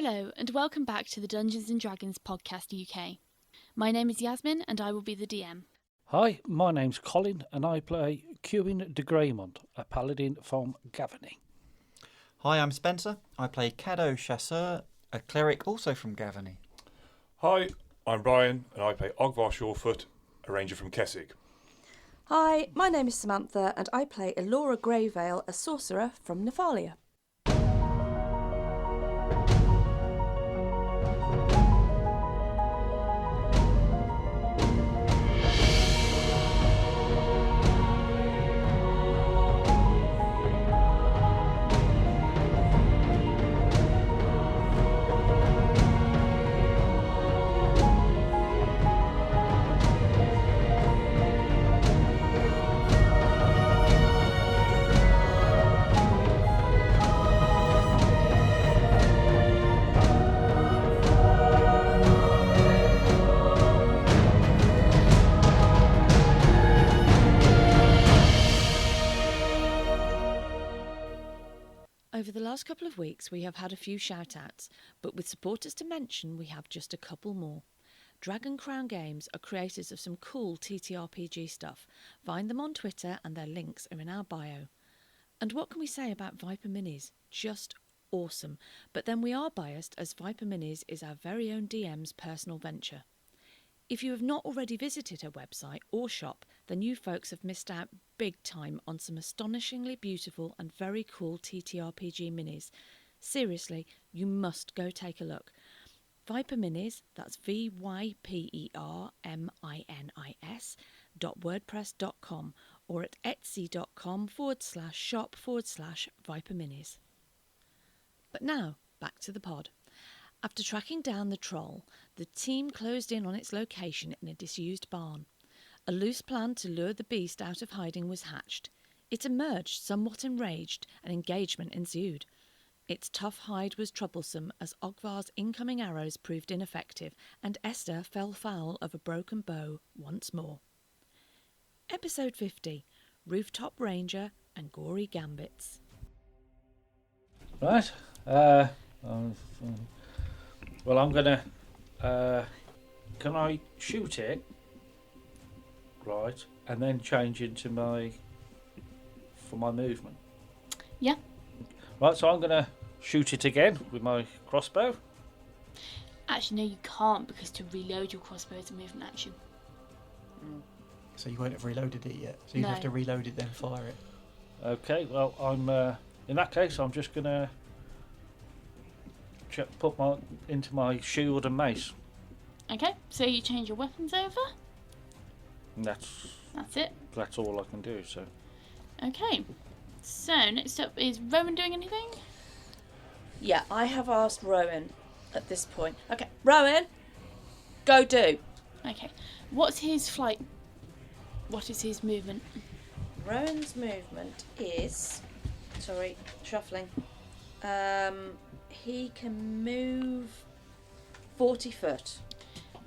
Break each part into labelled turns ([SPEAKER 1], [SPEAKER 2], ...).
[SPEAKER 1] Hello and welcome back to the Dungeons & Dragons Podcast UK. My name is Yazmin and I will be the DM.
[SPEAKER 2] Hi, my name's Colin and I play Cuin de Greymont, a paladin from Gavany.
[SPEAKER 3] Hi, I'm Spencer. I play Cadeaux Chasseur, a cleric also from Gavany.
[SPEAKER 4] Hi, I'm Brian and I play Ogvar Surefort, a ranger from Kessig.
[SPEAKER 5] Hi, my name is Samantha and I play Elora Greyvale, a sorcerer from Nephalia.
[SPEAKER 6] Over the last couple of weeks we have had a few shout-outs, but with supporters to mention we have just a couple more. Dragon Crown Games are creators of some cool TTRPG stuff. Find them on Twitter and their links are in our bio. And what can we say about VyperMinis? Just awesome. But then we are biased as VyperMinis is our very own DM's personal venture. If you have not already visited her website or shop, then you folks have missed out big time on some astonishingly beautiful and very cool TTRPG minis. Seriously, you must go take a look. VyperMinis, that's VyperMinis.wordpress.com or at etsy.com/shop/VyperMinis. But now, back to the pod. After tracking down the troll, the team closed in on its location in a disused barn. A loose plan to lure the beast out of hiding was hatched. It emerged somewhat enraged, and engagement ensued. Its tough hide was troublesome as Ogvar's incoming arrows proved ineffective, and Esther fell foul of a broken bow once more. Episode 50, Rooftop Ranger and Gory Gambits.
[SPEAKER 2] Right, well, I'm gonna. Can I shoot it? Right, and then change into my movement.
[SPEAKER 1] Yeah.
[SPEAKER 2] Right, so I'm gonna shoot it again with my crossbow.
[SPEAKER 1] Actually, no, you can't because to reload your crossbow is a movement action.
[SPEAKER 3] So you won't have reloaded it yet. So you
[SPEAKER 1] No.
[SPEAKER 3] have to reload it then fire it.
[SPEAKER 2] Okay, well, I'm in that case, I'm just gonna put into my shield and mace.
[SPEAKER 1] Okay, so you change your weapons over.
[SPEAKER 2] And
[SPEAKER 1] That's it.
[SPEAKER 2] that's all I can do. So
[SPEAKER 1] Okay, so next up is Rowan doing anything?
[SPEAKER 5] Yeah, I have asked Rowan at this point. Okay, Rowan, go do.
[SPEAKER 1] Okay, what's his flight? What is his movement?
[SPEAKER 5] Rowan's movement is... Sorry, shuffling. He can move 40 foot.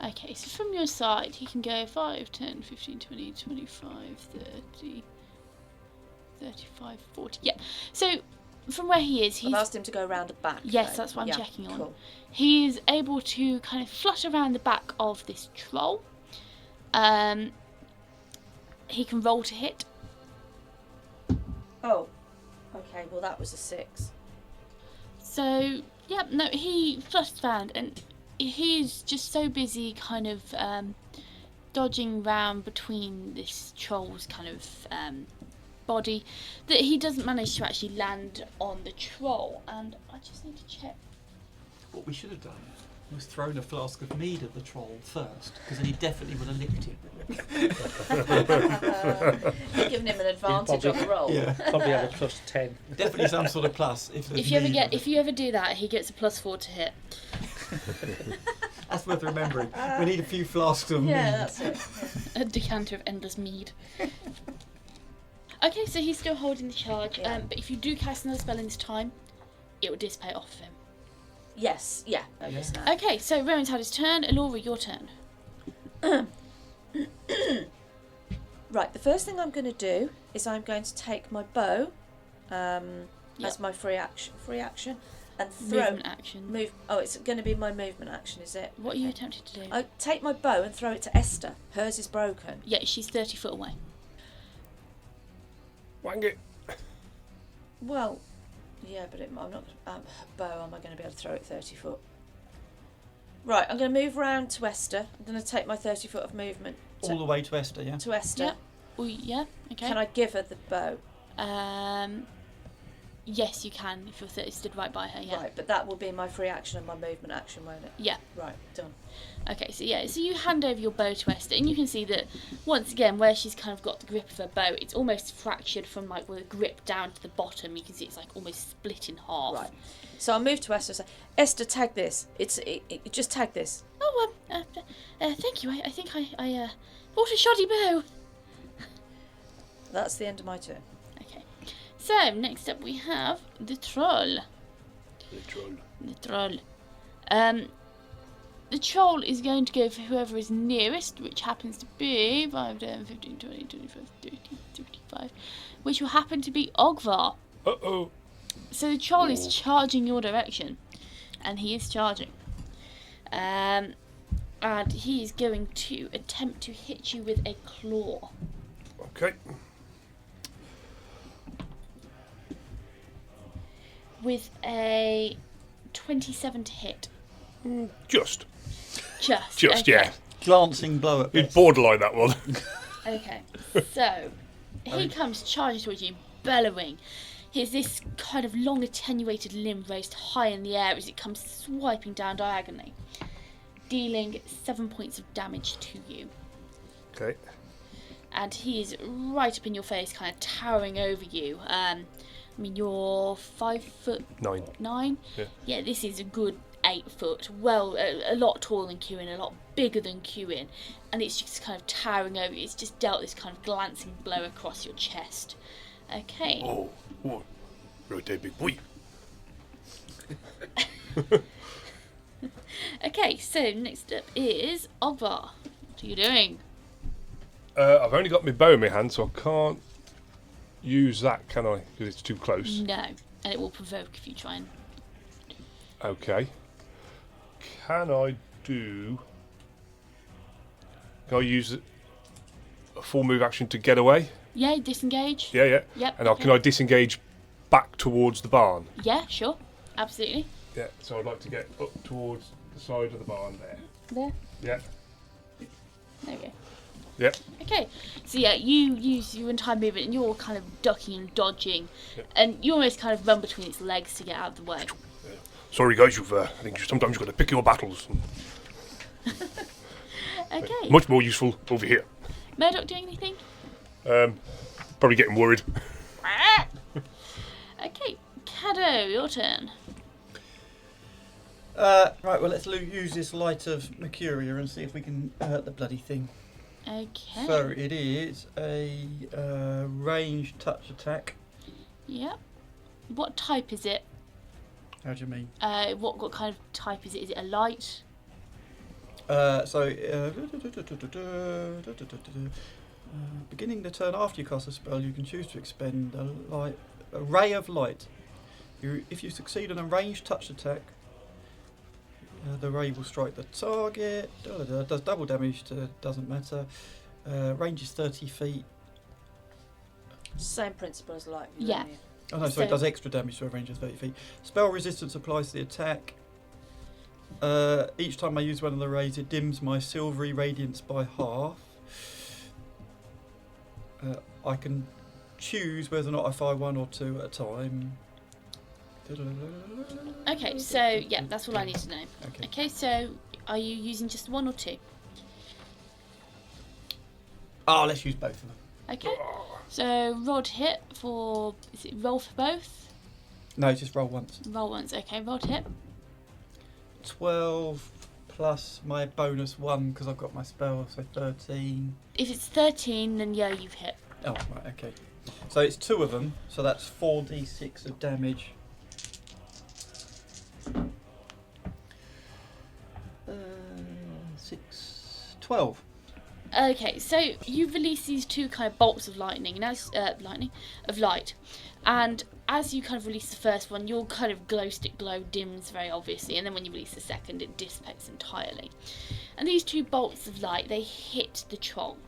[SPEAKER 1] Okay, so from your side, he can go 5, 10, 15, 20, 25, 30, 35, 40. Yeah, so from where he is, he's...
[SPEAKER 5] I've asked him to go round the back.
[SPEAKER 1] Yes,
[SPEAKER 5] though.
[SPEAKER 1] that's what I'm
[SPEAKER 5] Yeah,
[SPEAKER 1] checking on.
[SPEAKER 5] Cool.
[SPEAKER 1] He is able to kind of flutter around the back of this troll. He can roll to hit.
[SPEAKER 5] Oh, okay, well that was a 6.
[SPEAKER 1] So, yeah, no, he flutters around and he's just so busy kind of dodging round between this troll's kind of body that he doesn't manage to actually land on the troll. And I just need to check.
[SPEAKER 7] What we should have done was thrown a flask of mead at the troll first, because then he definitely would have licked it.
[SPEAKER 5] You've given him an advantage on the roll.
[SPEAKER 7] Yeah.
[SPEAKER 2] probably have a plus 10.
[SPEAKER 7] Definitely some sort of plus. If
[SPEAKER 1] If you ever do that, he gets a +4 to hit.
[SPEAKER 7] That's worth remembering. We need a few flasks of mead.
[SPEAKER 5] Yeah, that's it.
[SPEAKER 1] A decanter of endless mead. Okay, so he's still holding the charge,
[SPEAKER 5] Yeah.
[SPEAKER 1] but if you do cast another spell in this time, it will dissipate off of him.
[SPEAKER 5] Yes, yeah.
[SPEAKER 7] Yeah.
[SPEAKER 1] Okay, so Rowan's had his turn. Elora, your turn.
[SPEAKER 5] Right, the first thing I'm going to do is I'm going to take my bow as my free action. and throw.
[SPEAKER 1] Movement action.
[SPEAKER 5] Move. Oh, it's going to be my movement action, is it?
[SPEAKER 1] What are you attempting to do?
[SPEAKER 5] I take my bow and throw it to Esther. Hers is broken.
[SPEAKER 1] Yeah, she's 30 foot away.
[SPEAKER 4] Wang it.
[SPEAKER 5] Well, yeah, but I'm not. Bow, am I going to be able to throw it 30 foot? Right, I'm going to move round to Esther. I'm going to take my 30 foot of movement
[SPEAKER 3] All the way to Esther, yeah?
[SPEAKER 5] to Esther.
[SPEAKER 1] Yeah. Oh, yeah. Okay.
[SPEAKER 5] Can I give her the bow?
[SPEAKER 1] Yes, you can if you're stood right by her. Yeah.
[SPEAKER 5] Right, but that will be my free action and my movement action, won't it?
[SPEAKER 1] Yeah.
[SPEAKER 5] Right, done.
[SPEAKER 1] Okay, so you hand over your bow to Esther, and you can see that once again, where she's kind of got the grip of her bow, it's almost fractured from like with a grip down to the bottom. You can see it's like almost split in half.
[SPEAKER 5] Right. So I'll move to Esther and say, Esther, tag this. Just tag this.
[SPEAKER 1] Oh, thank you. I think I bought a shoddy bow.
[SPEAKER 5] That's the end of my turn.
[SPEAKER 1] Okay. So next up we have the troll. The troll. The troll is going to go for whoever is nearest, which happens to be 5, 10, 15, 20, 25, 30, 35, which will happen to be Ogvar.
[SPEAKER 4] Uh-oh.
[SPEAKER 1] So the troll is charging your direction, and he is charging. And he is going to attempt to hit you with a claw.
[SPEAKER 4] Okay.
[SPEAKER 1] With a 27 to hit.
[SPEAKER 4] Just,
[SPEAKER 1] Okay.
[SPEAKER 4] yeah.
[SPEAKER 3] Glancing blow at
[SPEAKER 4] It's
[SPEAKER 3] best.
[SPEAKER 4] borderline, that one.
[SPEAKER 1] Okay, so he comes charging towards you, bellowing. Here's this kind of long attenuated limb raised high in the air as it comes swiping down diagonally, dealing 7 points of damage to you.
[SPEAKER 4] Okay.
[SPEAKER 1] And he is right up in your face, kind of towering over you. I mean, you're 5'9".
[SPEAKER 4] Yeah.
[SPEAKER 1] Yeah, this is a good 8 foot. Well, a lot taller than Cuin, a lot bigger than Cuin, and it's just kind of towering over you. It's just dealt this kind of glancing blow across your chest. Okay.
[SPEAKER 4] Oh, right there, big boy.
[SPEAKER 1] Okay, so next up is Ogvar. What are you doing?
[SPEAKER 4] I've only got my bow in my hand, so I can't use that, can I? Because it's too close.
[SPEAKER 1] No, and it will provoke if you try and...
[SPEAKER 4] Okay. Can I use a full move action to get away?
[SPEAKER 1] Yeah, disengage.
[SPEAKER 4] Yeah.
[SPEAKER 1] Yep.
[SPEAKER 4] And
[SPEAKER 1] okay.
[SPEAKER 4] can I disengage back towards the barn?
[SPEAKER 1] Yeah, sure. Absolutely.
[SPEAKER 4] Yeah, so I'd like to get up towards the side of the barn there.
[SPEAKER 1] There.
[SPEAKER 4] Yeah.
[SPEAKER 1] There we go.
[SPEAKER 4] Yep.
[SPEAKER 1] Okay, so yeah, you use your entire movement and you're kind of ducking and dodging, and you almost kind of run between its legs to get out of the way.
[SPEAKER 4] Sorry, guys. I think sometimes you've got to pick your battles.
[SPEAKER 1] Okay.
[SPEAKER 4] Much more useful over here.
[SPEAKER 1] Murdoch doing anything?
[SPEAKER 4] Probably getting worried.
[SPEAKER 1] Okay, Cadeaux, your turn.
[SPEAKER 3] Right, well, let's use this light of Mercuria and see if we can hurt the bloody thing.
[SPEAKER 1] Okay.
[SPEAKER 3] So it is a ranged touch attack.
[SPEAKER 1] Yep. What type is it?
[SPEAKER 3] How do you mean?
[SPEAKER 1] What kind of type is it? Is it a light?
[SPEAKER 3] Beginning the turn after you cast a spell, you can choose to expend a ray of light. If you succeed on a ranged touch attack, the ray will strike the target. Does double damage to doesn't matter. Range is 30 feet.
[SPEAKER 5] Same principle as light.
[SPEAKER 1] Yeah.
[SPEAKER 3] Oh no, sorry,
[SPEAKER 1] So-
[SPEAKER 3] it does extra damage to a range of 30 feet. Spell resistance applies to the attack. Each time I use one of the rays, it dims my silvery radiance by half. I can choose whether or not I fire one or two at a time.
[SPEAKER 1] Okay, so yeah, that's all I need to know.
[SPEAKER 3] Okay.
[SPEAKER 1] Okay, so are you using just one or two?
[SPEAKER 3] Oh, let's use both of them.
[SPEAKER 1] Okay. So roll to hit for... Is it roll for both?
[SPEAKER 3] No, just roll once.
[SPEAKER 1] Roll once. Okay, roll to hit.
[SPEAKER 3] 12 plus my bonus 1 because I've got my spell, so 13.
[SPEAKER 1] If it's 13, then yeah, you've hit.
[SPEAKER 3] Oh, right, okay. So it's 2 of them, so that's 4d6 of damage. 6, 12.
[SPEAKER 1] Okay, so you release these two kind of bolts of lightning, and as light, and as you kind of release the first one, your kind of glow stick glow dims very obviously, and then when you release the second, it dissipates entirely. And these two bolts of light, they hit the troll,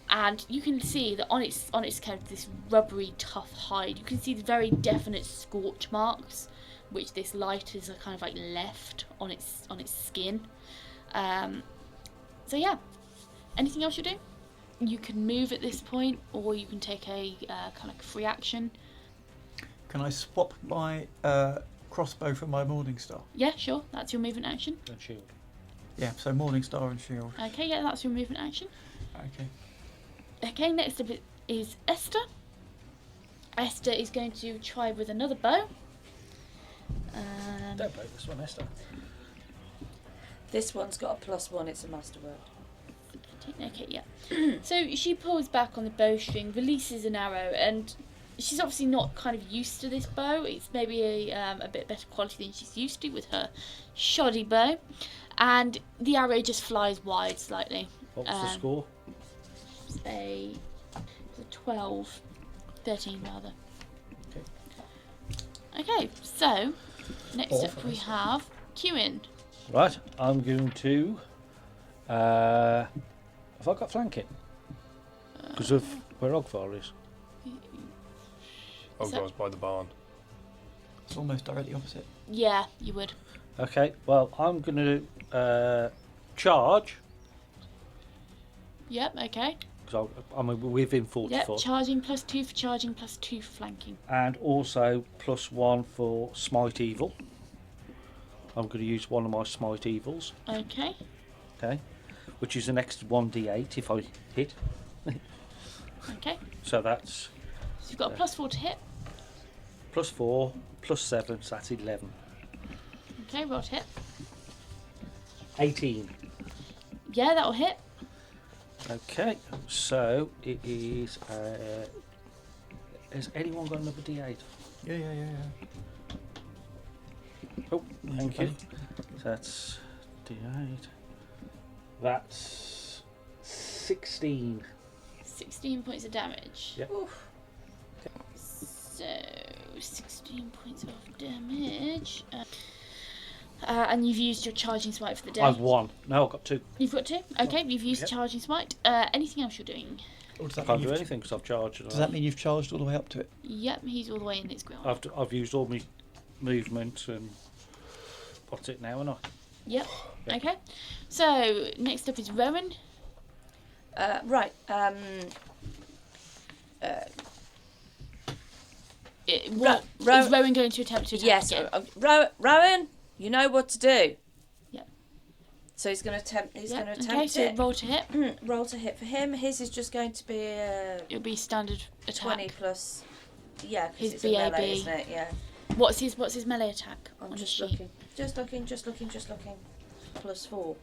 [SPEAKER 1] and you can see that on its kind of this rubbery, tough hide, you can see the very definite scorch marks, which this light has kind of like left on its skin. So yeah. Anything else you do? You can move at this point, or you can take a kind of free action.
[SPEAKER 3] Can I swap my crossbow for my morning star?
[SPEAKER 1] Yeah, sure. That's your movement action.
[SPEAKER 2] And shield.
[SPEAKER 3] Yeah, so morning star and shield.
[SPEAKER 1] Okay, yeah, that's your movement action.
[SPEAKER 3] Okay.
[SPEAKER 1] Okay, next up is Esther. Esther is going to try with another bow.
[SPEAKER 2] Don't break this one, Esther.
[SPEAKER 5] This one's got a +1. It's a masterwork.
[SPEAKER 1] Okay, yeah. So she pulls back on the bowstring, releases an arrow, and she's obviously not kind of used to this bow. It's maybe a bit better quality than she's used to with her shoddy bow, and the arrow just flies wide slightly.
[SPEAKER 2] What's the score?
[SPEAKER 1] It's a 12, 13 rather. Okay, so next up we have Cuin.
[SPEAKER 2] Right, I'm going to. Have I got flanking? Because of where Ogvar is.
[SPEAKER 4] Ogvar's by the barn.
[SPEAKER 3] It's almost directly opposite.
[SPEAKER 1] Yeah, you would.
[SPEAKER 2] Okay, well, I'm going to charge.
[SPEAKER 1] Yep, okay.
[SPEAKER 2] Because I'm within 40
[SPEAKER 1] Yep,
[SPEAKER 2] foot.
[SPEAKER 1] charging +2 for charging, +2 for flanking.
[SPEAKER 2] And also +1 for smite evil. I'm going to use one of my smite evils.
[SPEAKER 1] Okay.
[SPEAKER 2] Okay. Which is an extra 1d8 if I hit.
[SPEAKER 1] Okay.
[SPEAKER 2] So that's
[SPEAKER 1] So you've got a +4 to hit.
[SPEAKER 2] +4, +7, so that's 11.
[SPEAKER 1] Okay, roll to hit.
[SPEAKER 2] 18.
[SPEAKER 1] Yeah, that'll hit.
[SPEAKER 2] Okay, so it is. Has anyone got another d8?
[SPEAKER 3] Yeah.
[SPEAKER 2] Oh, thank you. So that's d8. That's 16.
[SPEAKER 1] 16 points of damage.
[SPEAKER 2] Yep.
[SPEAKER 5] Oof.
[SPEAKER 1] So 16 points of damage. And you've used your charging smite for the day.
[SPEAKER 2] I've won. No, I've got 2.
[SPEAKER 1] You've got 2. Okay, you've used
[SPEAKER 2] Yep.
[SPEAKER 1] charging smite. Anything else you're doing?
[SPEAKER 3] Or does that
[SPEAKER 2] Can't
[SPEAKER 3] mean
[SPEAKER 2] do
[SPEAKER 3] you've-
[SPEAKER 2] anything because I've charged.
[SPEAKER 3] Does that mean you've charged all the way up to it?
[SPEAKER 1] Yep, he's all the way in its ground.
[SPEAKER 2] I've used all my movement and what's it now, and I.
[SPEAKER 1] Yep. Okay. So next up is Rowan.
[SPEAKER 5] Right.
[SPEAKER 1] What is Rowan going to attempt to attack
[SPEAKER 5] Yes.
[SPEAKER 1] again?
[SPEAKER 5] Rowan, you know what to do.
[SPEAKER 1] Yep.
[SPEAKER 5] So he's going to attempt. He's
[SPEAKER 1] Yep,
[SPEAKER 5] going to
[SPEAKER 1] okay,
[SPEAKER 5] attempt
[SPEAKER 1] so
[SPEAKER 5] it.
[SPEAKER 1] roll to hit.
[SPEAKER 5] Roll to hit for him. His is just going to be
[SPEAKER 1] It'll be standard attack.
[SPEAKER 5] 20 plus. Yeah, because
[SPEAKER 1] His
[SPEAKER 5] it's a melee,
[SPEAKER 1] BAB.
[SPEAKER 5] isn't it? Yeah.
[SPEAKER 1] What's his melee attack
[SPEAKER 5] I'm
[SPEAKER 1] on his
[SPEAKER 5] just
[SPEAKER 1] sheet?
[SPEAKER 5] looking. Just looking. +4.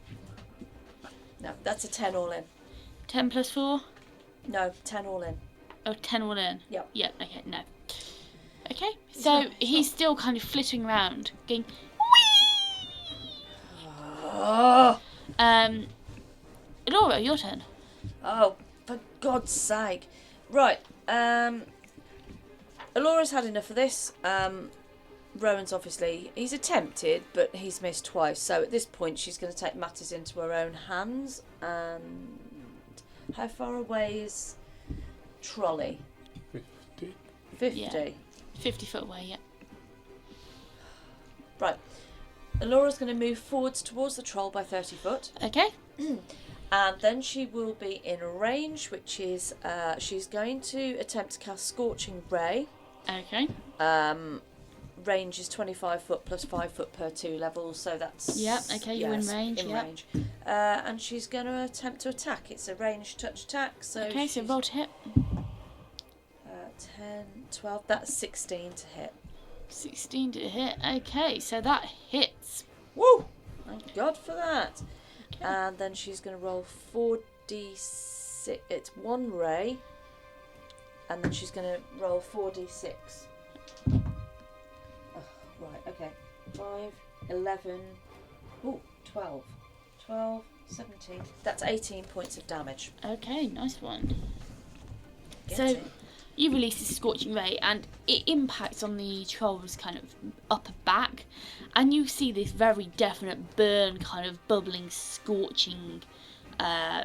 [SPEAKER 5] No, that's a 10 all in.
[SPEAKER 1] 10 plus 4?
[SPEAKER 5] No, 10 all in.
[SPEAKER 1] Oh, 10 all in?
[SPEAKER 5] Yep.
[SPEAKER 1] Yep, okay, no. Okay, so he's still kind of flitting around, going,
[SPEAKER 5] Oh,
[SPEAKER 1] Elora, your turn.
[SPEAKER 5] oh, for God's sake. Right, Elora's had enough of this. Rowan's obviously, he's attempted, but he's missed twice. So at this point, she's going to take matters into her own hands. And how far away is Trolley?
[SPEAKER 4] 50.
[SPEAKER 5] 50.
[SPEAKER 1] Yeah. 50 foot away, yeah.
[SPEAKER 5] Right. Elora's going to move forwards towards the troll by 30 foot.
[SPEAKER 1] Okay.
[SPEAKER 5] And then she will be in range, which is she's going to attempt to cast Scorching Ray.
[SPEAKER 1] Okay.
[SPEAKER 5] Range is 25 foot plus 5 foot per 2 levels, so that's...
[SPEAKER 1] Yep, okay, you're in range,
[SPEAKER 5] in
[SPEAKER 1] yep.
[SPEAKER 5] range. And she's going to attempt to attack. It's a ranged touch attack, so...
[SPEAKER 1] Okay, so
[SPEAKER 5] she's,
[SPEAKER 1] roll to hit.
[SPEAKER 5] 10, 12, that's 16 to hit.
[SPEAKER 1] 16 to hit. Okay, so that hits.
[SPEAKER 5] Woo! Thank God for that.
[SPEAKER 1] Okay.
[SPEAKER 5] And then she's going to roll 4d6. It's 1 ray. And then she's going to roll 4d6. Oh, right, okay. 5, 11. Ooh, 12. 12, 17. That's 18 points of damage.
[SPEAKER 1] Okay, nice one.
[SPEAKER 5] Get
[SPEAKER 1] So
[SPEAKER 5] it.
[SPEAKER 1] you release this scorching ray, and it impacts on the troll's kind of upper back, and you see this very definite burn, kind of bubbling, scorching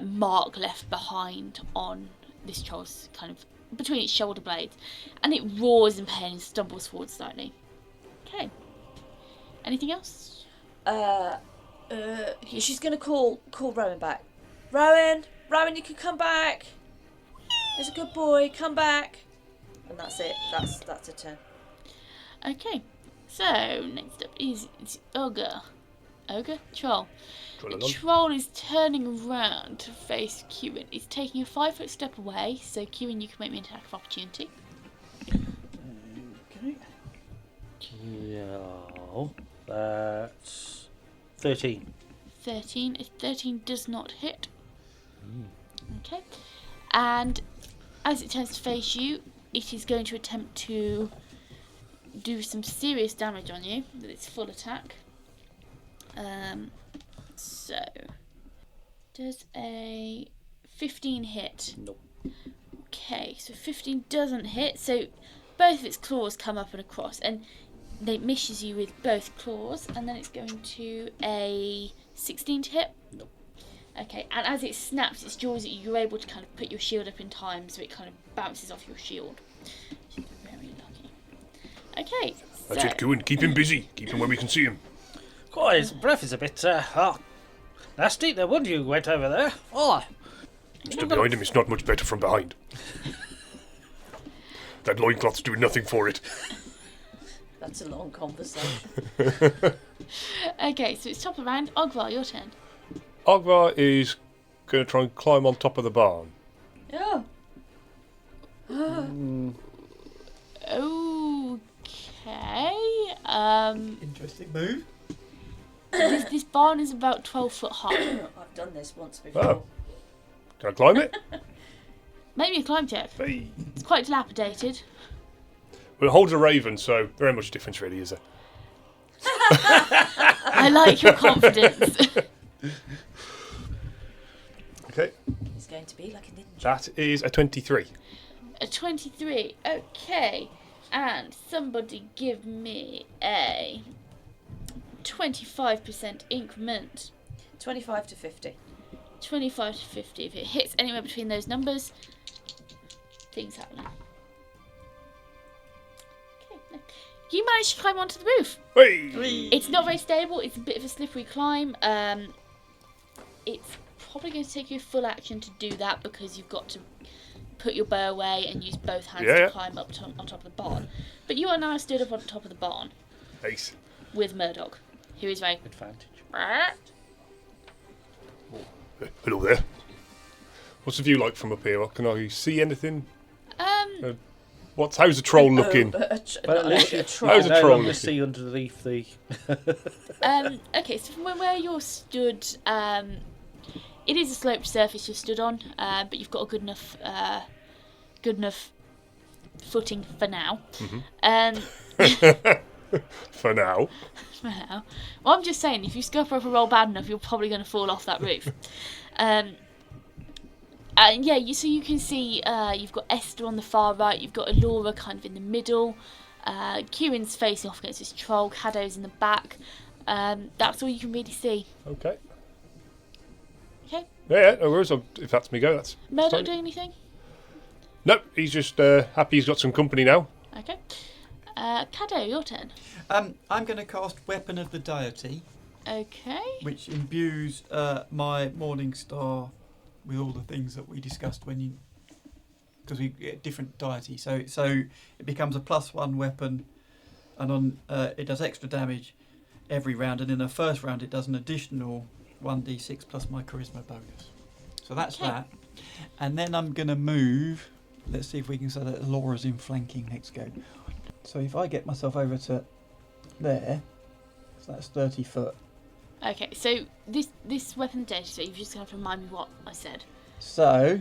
[SPEAKER 1] mark left behind on this troll's kind of between its shoulder blades, and it roars in pain and stumbles forward slightly. Okay. Anything else?
[SPEAKER 5] She's gonna call Rowan back. Rowan, you can come back. There's a good boy. Come back. And that's it. That's a turn.
[SPEAKER 1] Okay. So next up is Ogre. Troll. The troll is turning around to face Cuin. It's taking a 5-foot step away, so Cuin, you can make me an attack of opportunity.
[SPEAKER 2] Okay. Yeah. That's 13.
[SPEAKER 1] 13. If 13 does not hit. Okay. And as it turns to face you, it is going to attempt to do some serious damage on you with its full attack. So, does a 15 hit?
[SPEAKER 2] Nope.
[SPEAKER 1] Okay, so 15 doesn't hit, so both of its claws come up and across, and it misses you with both claws, and then it's going to a 16 to hit?
[SPEAKER 2] Nope.
[SPEAKER 1] Okay, and as it snaps its jaws at you, you're able to kind of put your shield up in time, so it kind of bounces off your shield. So you're very lucky. Okay,
[SPEAKER 4] That's it, Cuin. Keep him busy. Keep him where we can see him.
[SPEAKER 2] God, his breath is a bit nasty. No wonder you went over there. Oh.
[SPEAKER 4] Stood behind him. It's not much better from behind. That loincloth's doing nothing for it.
[SPEAKER 5] That's a long conversation.
[SPEAKER 1] Okay, so it's top of round. Ogvar, your turn.
[SPEAKER 4] Ogvar is going to try and climb on top of the barn.
[SPEAKER 5] Yeah.
[SPEAKER 1] Okay.
[SPEAKER 3] Interesting move.
[SPEAKER 1] This barn is about 12 foot high.
[SPEAKER 5] I've done this once before.
[SPEAKER 4] Oh. Can I climb it?
[SPEAKER 1] Maybe a climb check.
[SPEAKER 4] Hey.
[SPEAKER 1] It's quite dilapidated.
[SPEAKER 4] Well, it holds a raven, so there ain't much difference really, is there?
[SPEAKER 1] I like your confidence.
[SPEAKER 4] Okay.
[SPEAKER 5] It's going to be like a ninja.
[SPEAKER 4] That is a 23.
[SPEAKER 1] A 23. Okay. And somebody give me a 25% increment.
[SPEAKER 5] 25 to 50.
[SPEAKER 1] 25 to 50. If it hits anywhere between those numbers, things happen. Okay. You managed to climb onto the roof.
[SPEAKER 4] Hey!
[SPEAKER 1] It's not very stable. It's a bit of a slippery climb. It's probably going to take you a full action to do that because you've got to put your bow away and use both hands to climb up on top of the barn. But you are now stood up on top of the barn.
[SPEAKER 4] Ace.
[SPEAKER 1] With Murdoch, who is very...
[SPEAKER 2] Advantage.
[SPEAKER 4] Hello there. What's the view like from up here? Can I see anything? How's the troll looking?
[SPEAKER 2] Well, at least you
[SPEAKER 4] How's the troll looking?
[SPEAKER 2] see underneath the...
[SPEAKER 1] Okay, so from where you're stood, it is a sloped surface you're stood on, but you've got a good enough footing for now.
[SPEAKER 4] Mm-hmm. For now.
[SPEAKER 1] For now. Well, I'm just saying, if you scupper up a roll bad enough, you're probably going to fall off that roof. So you can see you've got Esther on the far right, you've got Elora kind of in the middle, Cuin's facing off against this troll, Cadeaux in the back. That's all you can really see.
[SPEAKER 4] Okay.
[SPEAKER 1] Okay.
[SPEAKER 4] Yeah, no worries. If that's me go, that's
[SPEAKER 1] Murdoch
[SPEAKER 4] fine.
[SPEAKER 1] doing anything?
[SPEAKER 4] Nope, he's just happy he's got some company now.
[SPEAKER 1] Okay. Cadeaux, your turn.
[SPEAKER 3] I'm going to cast Weapon of the Deity,
[SPEAKER 1] Okay.
[SPEAKER 3] which imbues my Morning Star with all the things that we discussed because we get different deity. So it becomes a +1 weapon, and it does extra damage every round, and in the first round it does an additional 1d6 plus my charisma bonus. So that's that. And then I'm going to move. Let's see if we can say that Elora's in flanking next go. So if I get myself over to there, so that's 30 foot.
[SPEAKER 1] Okay, so this weapon data, so you've just got to remind me what I said.
[SPEAKER 3] So,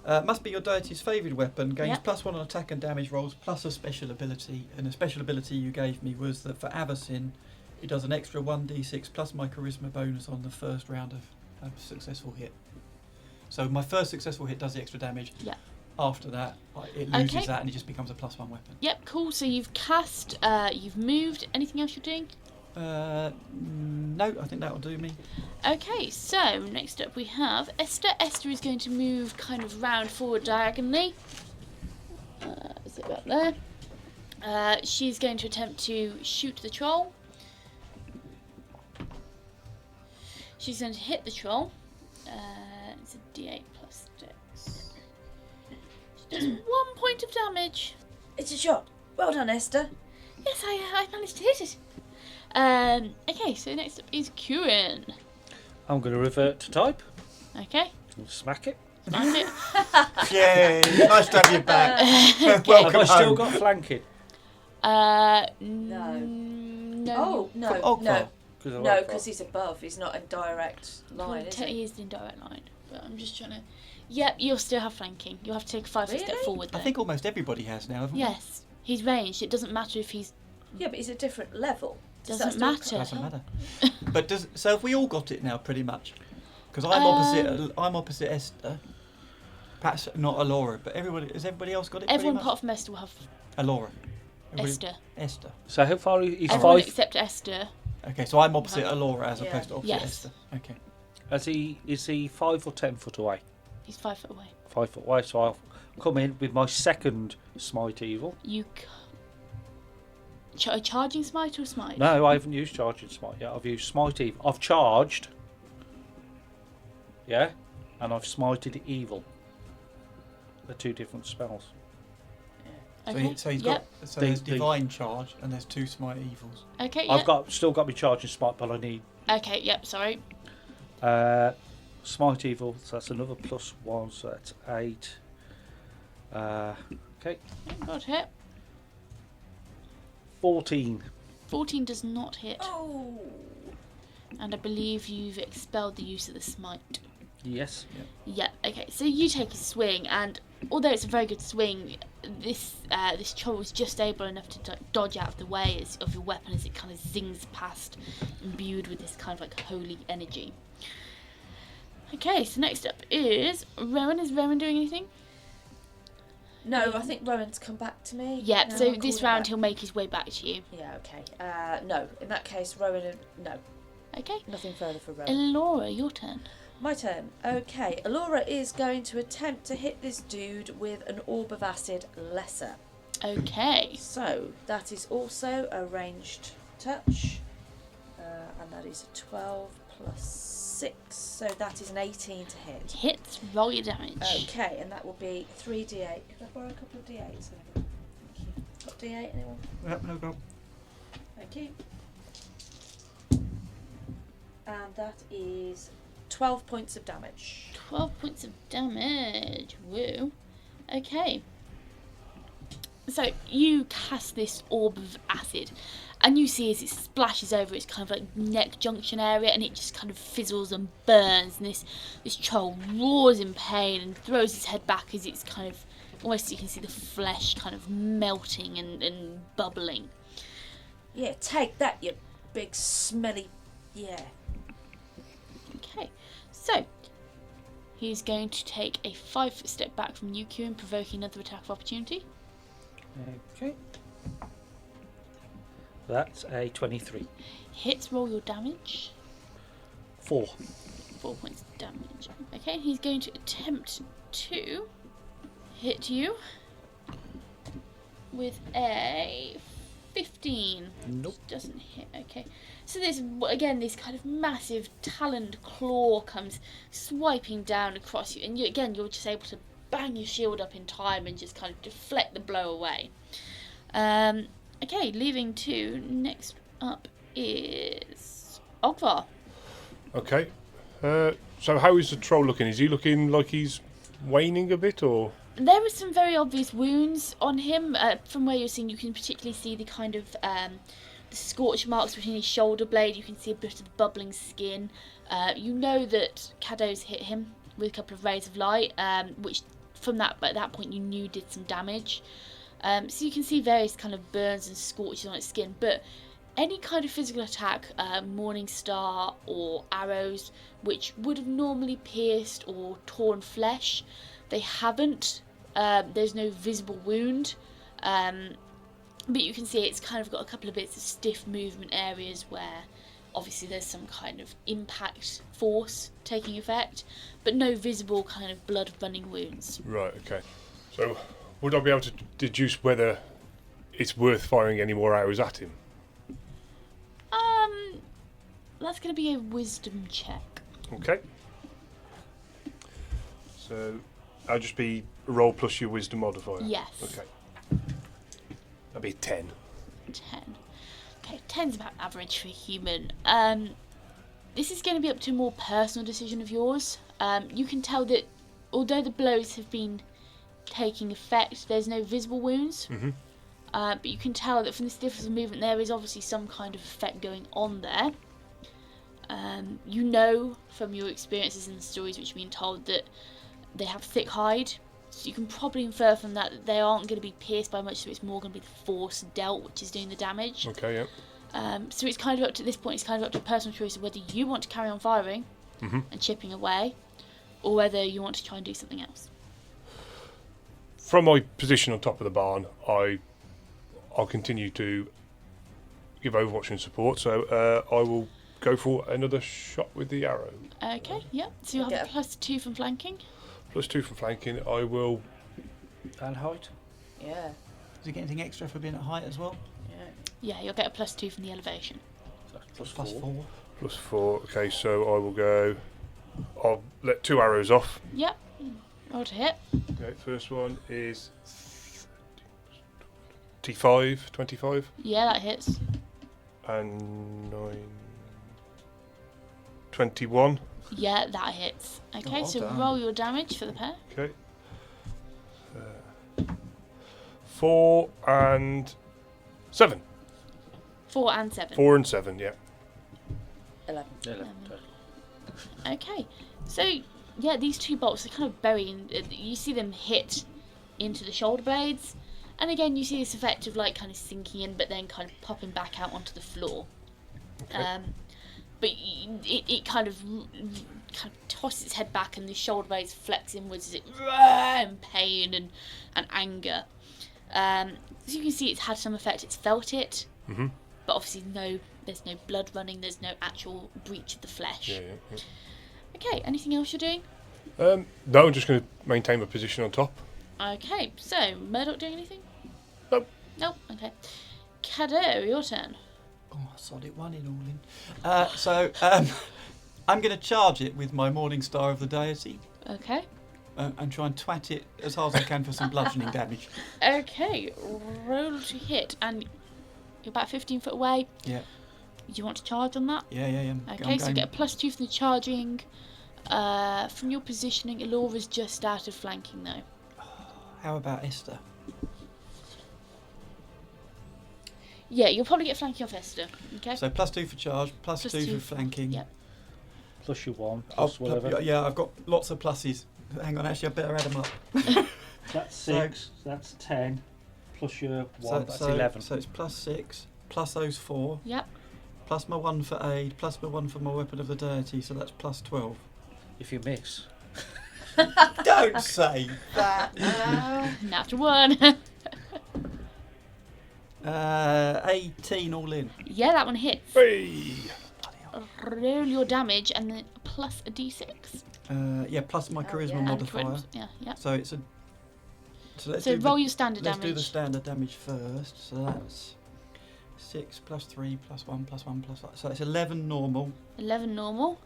[SPEAKER 3] must be your deity's favoured weapon, gains
[SPEAKER 1] Yep.
[SPEAKER 3] +1 on attack and damage rolls, plus a special ability. And the special ability you gave me was that for Avacyn, It does an extra 1d6 plus my charisma bonus on the first round of a successful hit. So my first successful hit does the extra damage.
[SPEAKER 1] Yeah.
[SPEAKER 3] After that, it loses
[SPEAKER 1] Okay.
[SPEAKER 3] that and it just becomes a +1 weapon.
[SPEAKER 1] Yep, cool. So you've cast, you've moved. Anything else you're doing?
[SPEAKER 3] No, I think that'll do me.
[SPEAKER 1] Okay, so next up we have Esther. Esther is going to move kind of round forward diagonally. Is it about there? She's going to attempt to shoot the troll. She's going to hit the troll. It's a d8 plus dex. She does 1 point of damage.
[SPEAKER 5] It's a shot. Well done, Esther.
[SPEAKER 1] Yes, I managed to hit it. Okay, so next up is Cuin.
[SPEAKER 2] I'm going to revert to type.
[SPEAKER 1] Okay,
[SPEAKER 2] And smack it.
[SPEAKER 1] smash it.
[SPEAKER 3] Yay! Nice to have you back.
[SPEAKER 2] Have
[SPEAKER 3] Welcome
[SPEAKER 2] I still
[SPEAKER 3] home.
[SPEAKER 2] got flanking?
[SPEAKER 1] No.
[SPEAKER 5] Oh, no,
[SPEAKER 3] From Ogvar.
[SPEAKER 5] no.
[SPEAKER 2] I
[SPEAKER 5] No,
[SPEAKER 2] like
[SPEAKER 5] because he's above. He's not in direct line, is he?
[SPEAKER 1] He is in direct line, but I'm just trying to. Yep, you'll still have flanking. You'll have to take a 5 foot step
[SPEAKER 5] Really?
[SPEAKER 1] forward.
[SPEAKER 3] I
[SPEAKER 1] Though.
[SPEAKER 3] think almost everybody has now, haven't we?
[SPEAKER 1] Yes, he's ranged. It doesn't matter if he's.
[SPEAKER 5] Yeah, but he's a different level. Does
[SPEAKER 1] Doesn't
[SPEAKER 5] that still
[SPEAKER 1] matter.
[SPEAKER 5] count?
[SPEAKER 3] Doesn't matter. But so have we all got it now, pretty much? Because I'm opposite Esther. Perhaps not Elora, but has everybody else got it?
[SPEAKER 1] Everyone
[SPEAKER 3] pretty
[SPEAKER 1] apart from Esther will have
[SPEAKER 3] much? Elora. Everybody-
[SPEAKER 1] Esther.
[SPEAKER 3] Esther.
[SPEAKER 2] So how far is
[SPEAKER 1] Everyone
[SPEAKER 2] 5?
[SPEAKER 1] except Esther.
[SPEAKER 3] Okay, so I'm opposite Elora as
[SPEAKER 5] Yeah.
[SPEAKER 3] opposed to opposite
[SPEAKER 1] Yes.
[SPEAKER 3] Esther. Okay.
[SPEAKER 2] Is he 5 or 10 foot away?
[SPEAKER 1] He's 5 foot away.
[SPEAKER 2] 5 foot away, so I'll come in with my second smite evil.
[SPEAKER 1] You. Charging smite or smite?
[SPEAKER 2] No, I haven't used charging smite yet. I've used smite evil. I've charged. Yeah, and I've smited evil. They're 2 different spells.
[SPEAKER 1] Okay.
[SPEAKER 3] So he's
[SPEAKER 1] Yep.
[SPEAKER 3] got
[SPEAKER 2] These-
[SPEAKER 3] there's divine charge and there's 2 smite evils.
[SPEAKER 1] Okay.
[SPEAKER 2] I've
[SPEAKER 1] Yep.
[SPEAKER 2] still got my charging smite, but I need
[SPEAKER 1] Okay. Yep. Sorry.
[SPEAKER 2] smite evil. So that's another +1, so that's 8. Okay,
[SPEAKER 1] Got hit.
[SPEAKER 2] 14.
[SPEAKER 1] 14 does not hit,
[SPEAKER 5] Oh.
[SPEAKER 1] and I believe you've expelled the use of the smite.
[SPEAKER 2] Yes.
[SPEAKER 1] Yeah. Okay. So you take a swing, and although it's a very good swing, this troll is just able enough to dodge out of the way of your weapon as it kind of zings past, imbued with this kind of like holy energy. Okay. So next up is Rowan. Is Rowan doing anything?
[SPEAKER 5] No, I think Rowan's come back to me.
[SPEAKER 1] Yep.
[SPEAKER 5] No,
[SPEAKER 1] So
[SPEAKER 5] I'll
[SPEAKER 1] this
[SPEAKER 5] call
[SPEAKER 1] round
[SPEAKER 5] it
[SPEAKER 1] he'll make his way back to you.
[SPEAKER 5] back. Yeah, okay. No, in that case, Rowan, no.
[SPEAKER 1] Okay.
[SPEAKER 5] Nothing further for Rowan.
[SPEAKER 1] Elora, your turn.
[SPEAKER 5] My turn. Okay, Elora is going to attempt to hit this dude with an orb of acid lesser.
[SPEAKER 1] Okay.
[SPEAKER 5] So, that is also a ranged touch. And that is a 12 plus 6. So that is an 18 to hit.
[SPEAKER 1] Hits. Roll your damage.
[SPEAKER 5] Okay, and that will be 3d8. Could I borrow a couple of d8s? Thank you. Got d8, anyone?
[SPEAKER 3] Yep, no problem.
[SPEAKER 5] Thank you. And that is 12 points of damage.
[SPEAKER 1] 12 points of damage. Woo. Okay. So you cast this orb of acid, and you see as it splashes over its kind of like neck junction area, and it just kind of fizzles and burns, and this troll roars in pain and throws its head back as it's kind of almost, you can see the flesh kind of melting and bubbling.
[SPEAKER 5] Yeah, take that, you big smelly. Yeah.
[SPEAKER 1] Okay, so he's going to take a 5 foot step back from you, Cuin, provoking another attack of opportunity.
[SPEAKER 2] Okay. That's a 23.
[SPEAKER 1] Hits. Roll your damage.
[SPEAKER 2] 4.
[SPEAKER 1] 4 points of damage. Okay, he's going to attempt to hit you with a 15.
[SPEAKER 2] Nope.
[SPEAKER 1] Doesn't hit. Okay. So there's again this kind of massive taloned claw comes swiping down across you, and you're just able to bang your shield up in time and just kind of deflect the blow away. Okay, leaving 2. Next up is Ogvar.
[SPEAKER 4] Okay. So how is the troll looking? Is he looking like he's waning a bit, or?
[SPEAKER 1] There are some very obvious wounds on him. From where you're seeing, you can particularly see the kind of the scorch marks between his shoulder blade. You can see a bit of bubbling skin. You know that Cadeaux hit him with a couple of rays of light, which from at that point you knew did some damage. So you can see various kind of burns and scorches on its skin, but any kind of physical attack, Morning Star or arrows, which would have normally pierced or torn flesh, they haven't. There's no visible wound, but you can see it's kind of got a couple of bits of stiff movement areas where obviously there's some kind of impact force taking effect, but no visible kind of blood running wounds.
[SPEAKER 4] Right, okay. So, would I be able to deduce whether it's worth firing any more arrows at him?
[SPEAKER 1] That's going to be a wisdom check.
[SPEAKER 4] Okay. So, I'll just be roll plus your wisdom modifier?
[SPEAKER 1] Yes.
[SPEAKER 4] Okay. That'd be 10.
[SPEAKER 1] 10. Okay, 10's about average for a human. This is going to be up to a more personal decision of yours. You can tell that although the blows have been taking effect, there's no visible wounds.
[SPEAKER 4] Mm-hmm.
[SPEAKER 1] But you can tell that from this difference of movement there is obviously some kind of effect going on there. You know from your experiences and the stories which you've been told that they have thick hide, so you can probably infer from that they aren't going to be pierced by much, so it's more going to be the force dealt which is doing the damage.
[SPEAKER 4] Okay, yeah.
[SPEAKER 1] So it's kind of up to this point, it's kind of up to a personal choice of whether you want to carry on firing and chipping away, or whether you want to try and do something else.
[SPEAKER 4] From my position on top of the barn, I'll continue to give overwatching support, so I will go for another shot with the arrow.
[SPEAKER 1] Okay, yeah. So you'll have a +2 from flanking.
[SPEAKER 4] +2 from flanking. I will.
[SPEAKER 2] And height?
[SPEAKER 5] Yeah.
[SPEAKER 7] Does he get anything extra for being at height as well?
[SPEAKER 5] Yeah.
[SPEAKER 1] Yeah, you'll get a +2 from the elevation.
[SPEAKER 2] So that's
[SPEAKER 7] Plus
[SPEAKER 2] +4.
[SPEAKER 7] 4.
[SPEAKER 4] +4. Okay, so I will go. I'll let 2 arrows off.
[SPEAKER 1] Yep. Roll to hit.
[SPEAKER 4] Okay, first one is T5, 25.
[SPEAKER 1] Yeah, that hits.
[SPEAKER 4] And 9. 21.
[SPEAKER 1] Yeah, that hits. Okay,
[SPEAKER 7] well
[SPEAKER 1] so
[SPEAKER 7] done.
[SPEAKER 1] roll your damage for the pair.
[SPEAKER 4] Okay. 4 and 7.
[SPEAKER 1] 4 and 7.
[SPEAKER 4] 4 and 7, yeah.
[SPEAKER 5] 11.
[SPEAKER 2] 11.
[SPEAKER 1] Okay, so yeah, these 2 bolts are kind of burying. You see them hit into the shoulder blades, and again you see this effect of like kind of sinking in, but then kind of popping back out onto the floor.
[SPEAKER 4] Okay.
[SPEAKER 1] But it kind of tosses its head back, and the shoulder blades flex inwards as it in pain and anger. So you can see it's had some effect. It's felt it,
[SPEAKER 4] Mm-hmm.
[SPEAKER 1] but obviously there's no blood running. There's no actual breach of the flesh.
[SPEAKER 4] Yeah.
[SPEAKER 1] Okay, anything else you're doing?
[SPEAKER 4] No, I'm just going to maintain my position on top.
[SPEAKER 1] Okay, so Murdoch doing anything?
[SPEAKER 4] Nope.
[SPEAKER 1] Nope. Okay, Cadeaux, your turn.
[SPEAKER 3] Oh, I sod it, 1 in all in. So I'm going to charge it with my Morning Star of the Deity
[SPEAKER 1] Okay.
[SPEAKER 3] and try and twat it as hard as I can for some bludgeoning damage.
[SPEAKER 1] Okay, roll to hit, and you're about 15 foot away.
[SPEAKER 3] Yeah.
[SPEAKER 1] Do you want to charge on that?
[SPEAKER 3] Yeah.
[SPEAKER 1] Okay, so you get a +2 from the charging. From your positioning, Elora's just out of flanking though.
[SPEAKER 3] How about Esther?
[SPEAKER 1] Yeah, you'll probably get flanking off Esther. Okay.
[SPEAKER 3] So +2 for charge, +2
[SPEAKER 1] 2
[SPEAKER 3] for flanking.
[SPEAKER 1] Yep.
[SPEAKER 2] Plus your 1,
[SPEAKER 3] Oh,
[SPEAKER 2] plus whatever.
[SPEAKER 3] yeah, I've got lots of pluses. Hang on, actually, I better add them up.
[SPEAKER 2] That's
[SPEAKER 3] So-
[SPEAKER 2] 6, that's 10. Plus your 1, that's
[SPEAKER 3] so
[SPEAKER 2] 11.
[SPEAKER 3] So it's +6, plus those 4,
[SPEAKER 1] Yep.
[SPEAKER 3] plus my 1 for aid, plus my 1 for my weapon of the deity, so that's +12.
[SPEAKER 2] If you miss.
[SPEAKER 3] Don't say that.
[SPEAKER 1] Natural 1.
[SPEAKER 3] 18 all in.
[SPEAKER 1] Yeah, that one hits.
[SPEAKER 4] Hey!
[SPEAKER 1] Roll your damage and then plus a d6.
[SPEAKER 3] Yeah, plus my
[SPEAKER 5] Oh,
[SPEAKER 3] charisma
[SPEAKER 5] yeah.
[SPEAKER 1] And
[SPEAKER 3] modifier.
[SPEAKER 1] crit. Yeah.
[SPEAKER 3] So it's a. So let's
[SPEAKER 1] So
[SPEAKER 3] do
[SPEAKER 1] roll
[SPEAKER 3] the,
[SPEAKER 1] your standard
[SPEAKER 3] let's
[SPEAKER 1] damage.
[SPEAKER 3] do the standard damage first. So that's 6 plus 3 plus 1 plus 1 plus 5. So it's 11 normal,
[SPEAKER 1] 11 normal.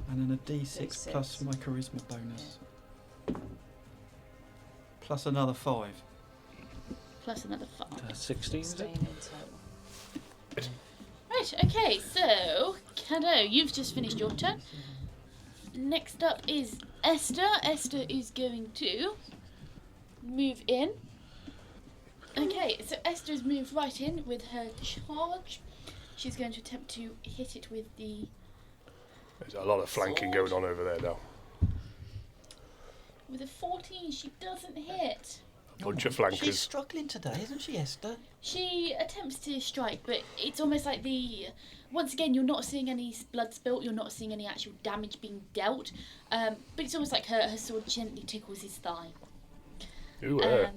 [SPEAKER 3] and then a d6
[SPEAKER 5] D6.
[SPEAKER 3] plus my charisma bonus. Plus another 5.
[SPEAKER 1] Plus another 5.
[SPEAKER 2] 16, is
[SPEAKER 5] 16
[SPEAKER 2] it?
[SPEAKER 5] in total.
[SPEAKER 1] Right, okay, so Cadeaux, you've just finished your turn. Next up is Esther. Esther is going to move in. Okay, so Esther has moved right in with her charge. She's going to attempt to hit it with the...
[SPEAKER 4] There's a lot of flanking going on over there now.
[SPEAKER 1] With a 14, she doesn't hit.
[SPEAKER 4] A bunch of
[SPEAKER 7] She's
[SPEAKER 4] flankers.
[SPEAKER 7] struggling today, isn't she, Esther?
[SPEAKER 1] She attempts to strike, but it's almost like once again, you're not seeing any blood spilt, you're not seeing any actual damage being dealt, but it's almost like her sword gently tickles his thigh.
[SPEAKER 4] Ooh,
[SPEAKER 3] Really?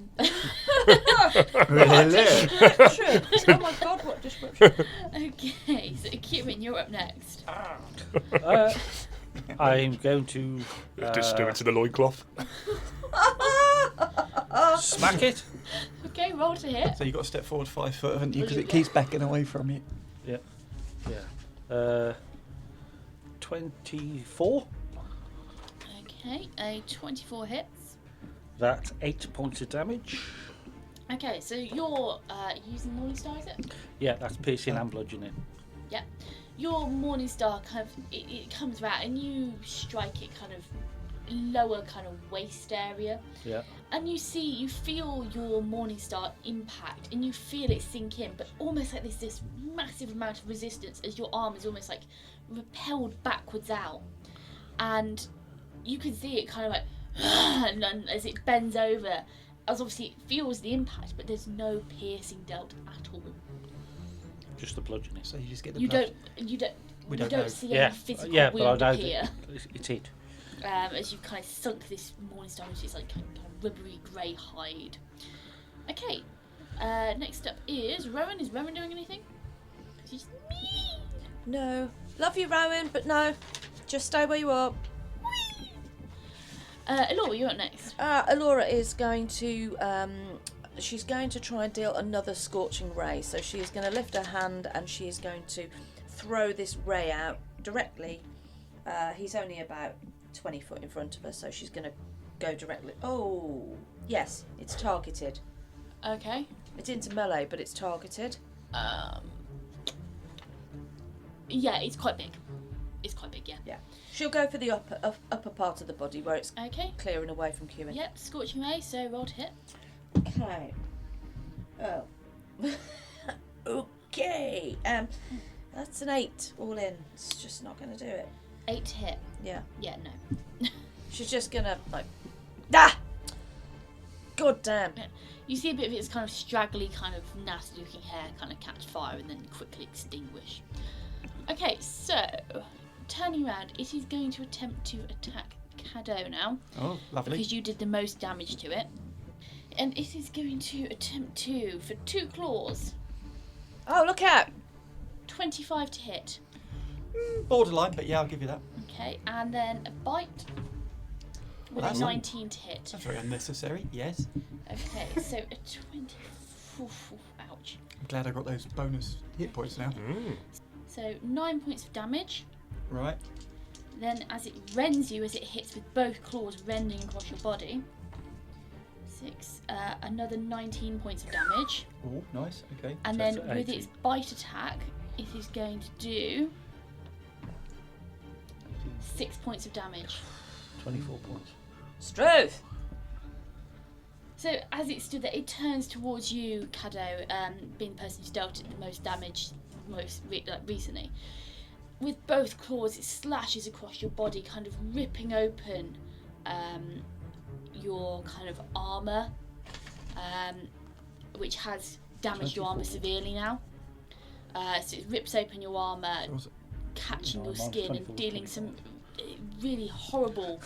[SPEAKER 5] Oh my god, what description?
[SPEAKER 1] Okay, so Cuin, you're up next.
[SPEAKER 2] I'm going to
[SPEAKER 4] just do it to the loincloth.
[SPEAKER 2] smack it.
[SPEAKER 1] Okay, roll to hit.
[SPEAKER 3] So you've got to step forward 5 foot, haven't you? Because it keeps backing away from you.
[SPEAKER 2] Yeah. 24.
[SPEAKER 1] Okay, a 24 hits.
[SPEAKER 2] That's 8 points of damage.
[SPEAKER 1] Okay, so you're using Morningstar, is it?
[SPEAKER 2] Yeah, that's piercing and bludgeoning.
[SPEAKER 1] Yeah. Your Morningstar kind of it comes out and you strike it kind of lower kind of waist area.
[SPEAKER 2] Yeah.
[SPEAKER 1] And you feel your Morningstar impact and you feel it sink in, but almost like there's this massive amount of resistance as your arm is almost like repelled backwards out. And you can see it kind of like and as it bends over, as obviously it feels the impact, but there's no piercing dealt at all.
[SPEAKER 2] Just the bludgeoning.
[SPEAKER 3] So you just get the
[SPEAKER 1] You
[SPEAKER 3] blood.
[SPEAKER 1] don't
[SPEAKER 3] know.
[SPEAKER 1] see
[SPEAKER 2] Yeah,
[SPEAKER 1] any physical
[SPEAKER 2] yeah, but I
[SPEAKER 1] wound
[SPEAKER 2] know
[SPEAKER 1] appear.
[SPEAKER 2] it's it.
[SPEAKER 1] As you've kind of sunk this Morningstar into this like kind of rubbery grey hide. Okay, next up is Rowan. Is Rowan doing anything? She's
[SPEAKER 5] No. Love you, Rowan, but no. Just stay where you are.
[SPEAKER 1] Elora, you're up next.
[SPEAKER 5] Elora is going to she's going to try and deal another scorching ray. So she is going to lift her hand and she is going to throw this ray out directly. He's only about 20 foot in front of her, so she's going to go directly. Oh, yes, it's targeted.
[SPEAKER 1] Okay.
[SPEAKER 5] It's into melee, but it's targeted.
[SPEAKER 1] Yeah, it's quite big. It's quite big, yeah.
[SPEAKER 5] Yeah. She'll go for the upper part of the body where it's
[SPEAKER 1] Okay.
[SPEAKER 5] clearing away from Cuin.
[SPEAKER 1] Yep, scorching ray, so roll to hit.
[SPEAKER 5] Okay. Oh. Okay. That's an 8 all in. It's just not going to do it.
[SPEAKER 1] 8 to hit.
[SPEAKER 5] Yeah.
[SPEAKER 1] Yeah, no.
[SPEAKER 5] She's just going to, like, ah! God damn.
[SPEAKER 1] You see a bit of its kind of straggly, kind of nasty looking hair kind of catch fire and then quickly extinguish. Okay, so turning around, it is going to attempt to attack Cadeaux now.
[SPEAKER 3] Oh, lovely.
[SPEAKER 1] Because you did the most damage to it. And it is going to attempt to, for 2 claws,
[SPEAKER 5] Oh, look out.
[SPEAKER 1] 25 to hit.
[SPEAKER 3] Borderline, but yeah, I'll give you that.
[SPEAKER 1] Okay, and then a bite with
[SPEAKER 3] That's
[SPEAKER 1] a 19 to hit.
[SPEAKER 3] That's very unnecessary, yes.
[SPEAKER 1] Okay, so a 20. Ouch.
[SPEAKER 3] I'm glad I got those bonus hit points now.
[SPEAKER 1] So 9 points of damage.
[SPEAKER 3] Right.
[SPEAKER 1] Then as it rends you, as it hits with both claws rending across your body. 6, another 19 points of damage.
[SPEAKER 3] Oh, nice, okay.
[SPEAKER 1] And
[SPEAKER 2] So
[SPEAKER 1] then
[SPEAKER 2] it's
[SPEAKER 1] with
[SPEAKER 2] 18.
[SPEAKER 1] its bite attack, it is going to do 6 points of damage.
[SPEAKER 2] 24 points.
[SPEAKER 5] Struth.
[SPEAKER 1] So as it stood there, it turns towards you, Cadeaux, being the person who's dealt it the most damage recently. With both claws, it slashes across your body, kind of ripping open your kind of armour, which has damaged your armour severely now. So it rips open your armour, catching your skin and dealing some really horrible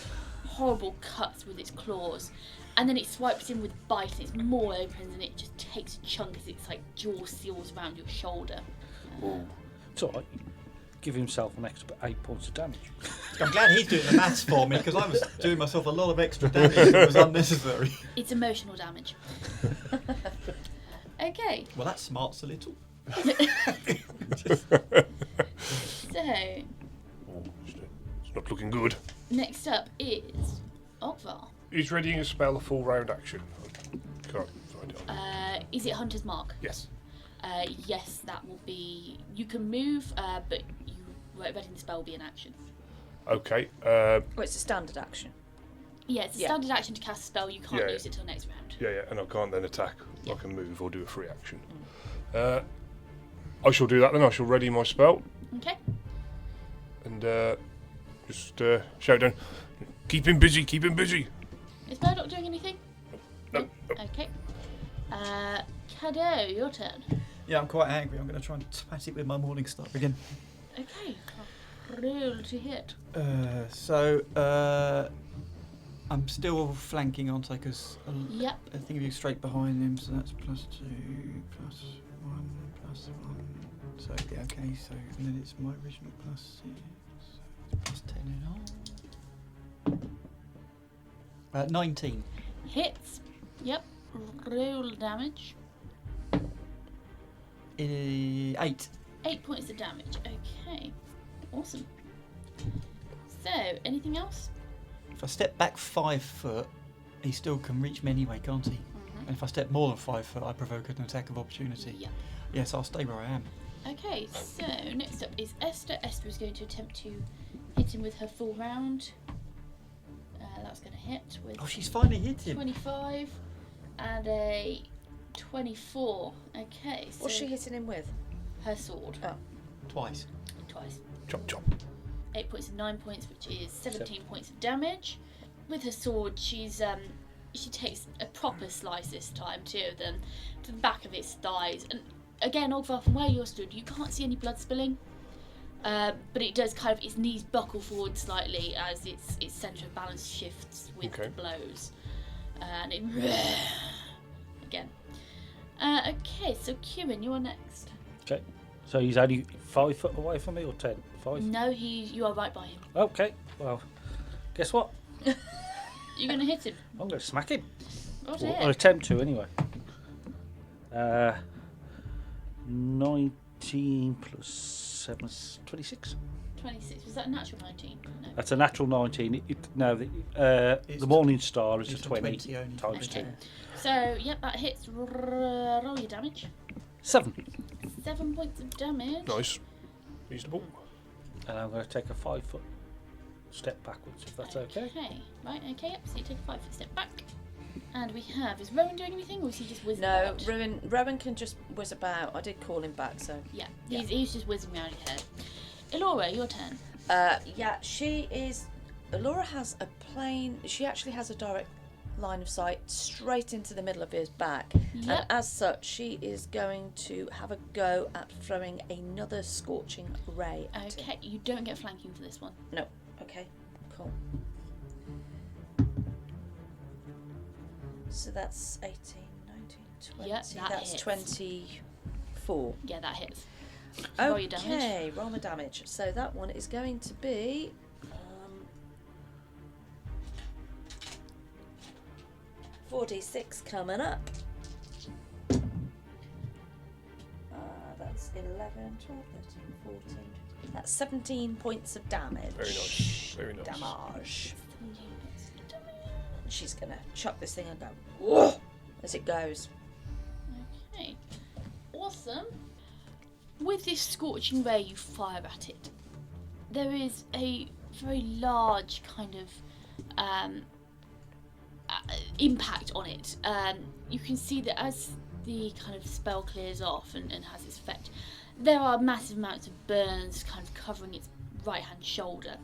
[SPEAKER 1] cuts with its claws. And then it swipes in with bite and its maw opens and it just takes a chunk as its like jaw seals around your shoulder.
[SPEAKER 2] It's alright. Give himself an extra 8 points of damage.
[SPEAKER 3] I'm glad he's doing the maths for me, because I was doing myself a lot of extra damage that was unnecessary.
[SPEAKER 1] It's emotional damage. Okay,
[SPEAKER 3] Well, that smarts a little.
[SPEAKER 1] so
[SPEAKER 4] It's not looking good.
[SPEAKER 1] next up is Ogvar.
[SPEAKER 4] Is readying a spell a full round action? I can't find it.
[SPEAKER 1] Is it Hunter's Mark?
[SPEAKER 4] Yes.
[SPEAKER 1] Yes, that will be. You can move, but readying the spell will be an action.
[SPEAKER 4] Okay.
[SPEAKER 5] Well, it's a standard action.
[SPEAKER 1] Yeah, it's a
[SPEAKER 5] Yeah.
[SPEAKER 1] standard action to cast a spell. You can't
[SPEAKER 4] Yeah,
[SPEAKER 1] use it till next round.
[SPEAKER 4] Yeah, and I can't then attack.
[SPEAKER 1] Yeah.
[SPEAKER 4] I can move or do a free action. I shall do that then. I shall ready my spell
[SPEAKER 1] Okay.
[SPEAKER 4] and just shout down, keep him busy, keep him busy.
[SPEAKER 1] Is Murdoch doing anything?
[SPEAKER 4] No.
[SPEAKER 1] Okay. Cadeaux, your turn.
[SPEAKER 3] Yeah, I'm quite angry. I'm going to try and pat it with my Morning Star again.
[SPEAKER 1] Okay. Roll to hit.
[SPEAKER 3] I'm still flanking, aren't I? Because
[SPEAKER 1] Yep.
[SPEAKER 3] I think of you straight behind him, so that's +2, +1, +1. So, yeah, okay, so, and then it's my original +6, so it's +10 in all. 19.
[SPEAKER 1] Hits. Yep. Roll damage.
[SPEAKER 3] 8.
[SPEAKER 1] 8 points of damage. Okay. Awesome. So, anything else?
[SPEAKER 3] If I step back 5 foot, he still can reach me anyway, can't he? And if I step more than 5 foot, I provoke an attack of opportunity.
[SPEAKER 1] Yeah.
[SPEAKER 3] Yes, I'll stay where I am.
[SPEAKER 1] Okay, so next up is Esther. Esther is going to attempt to hit him with her full round. That's going to hit with
[SPEAKER 3] Oh, she's finally hit him.
[SPEAKER 1] 25 and a 24. Okay, so
[SPEAKER 5] What's she hitting him with?
[SPEAKER 1] her sword.
[SPEAKER 5] Oh.
[SPEAKER 3] Twice.
[SPEAKER 1] Twice.
[SPEAKER 4] Chop chop.
[SPEAKER 1] 8 points and 9 points, which is 17 points of damage. With her sword, she takes a proper slice this time, 2 of them, to the back of its thighs. And again, Ogvar, from where you're stood, you can't see any blood spilling. But it does kind of, its knees buckle forward slightly as its centre of balance shifts with the blows. And it again. Okay, so Cuin, you're next.
[SPEAKER 2] Okay. So he's only 5 foot away from me, or 10? 5?
[SPEAKER 1] No, you are right by him.
[SPEAKER 2] Okay. Well, guess what?
[SPEAKER 1] You're going to hit him.
[SPEAKER 2] I'm going to smack him.
[SPEAKER 1] Oh
[SPEAKER 2] Or
[SPEAKER 1] dear.
[SPEAKER 2] attempt to, anyway. 19 plus 7 is 26.
[SPEAKER 1] 26. Was that a natural 19? No.
[SPEAKER 2] That's a natural 19. The Morning Star is a
[SPEAKER 3] it's a
[SPEAKER 2] 20
[SPEAKER 3] 20 only.
[SPEAKER 2] times
[SPEAKER 1] Okay.
[SPEAKER 2] 2.
[SPEAKER 1] So, yep, that hits. Roll your damage.
[SPEAKER 2] 7.
[SPEAKER 1] 7 points of damage.
[SPEAKER 4] Nice. Reasonable.
[SPEAKER 2] And I'm going to take a 5 foot step backwards, if that's okay.
[SPEAKER 1] Okay. Right, okay, yep. So you take a 5 foot step back. And we have, is Rowan doing anything, or is he just whizzing
[SPEAKER 5] No,
[SPEAKER 1] about?
[SPEAKER 5] Rowan can just whiz about. I did call him back, so.
[SPEAKER 1] Yeah, he's just whizzing around your head. Elora, your turn.
[SPEAKER 5] Yeah, she is. Elora has a plane. She actually has a direct line of sight straight into the middle of his back,
[SPEAKER 1] Yep.
[SPEAKER 5] and as such, she is going to have a go at throwing another scorching ray at him.
[SPEAKER 1] Okay, you don't get flanking for this one.
[SPEAKER 5] No. Okay. Cool. So that's 18, 19, 20.
[SPEAKER 1] Yeah, that
[SPEAKER 5] that's
[SPEAKER 1] hits.
[SPEAKER 5] 24.
[SPEAKER 1] Yeah, that hits. Roll your damage.
[SPEAKER 5] Okay, roll my damage. So that one is going to be 4d6 coming up. That's 11, 12, 13, 14. That's 17 points of damage.
[SPEAKER 4] Very nice. Very nice.
[SPEAKER 5] Damage. She's going to chuck this thing and go, whoa, as it goes.
[SPEAKER 1] Okay. Awesome. With this scorching ray you fire at it, there is a very large kind of impact on it. You can see that as the kind of spell clears off and has its effect, there are massive amounts of burns kind of covering its right hand shoulder.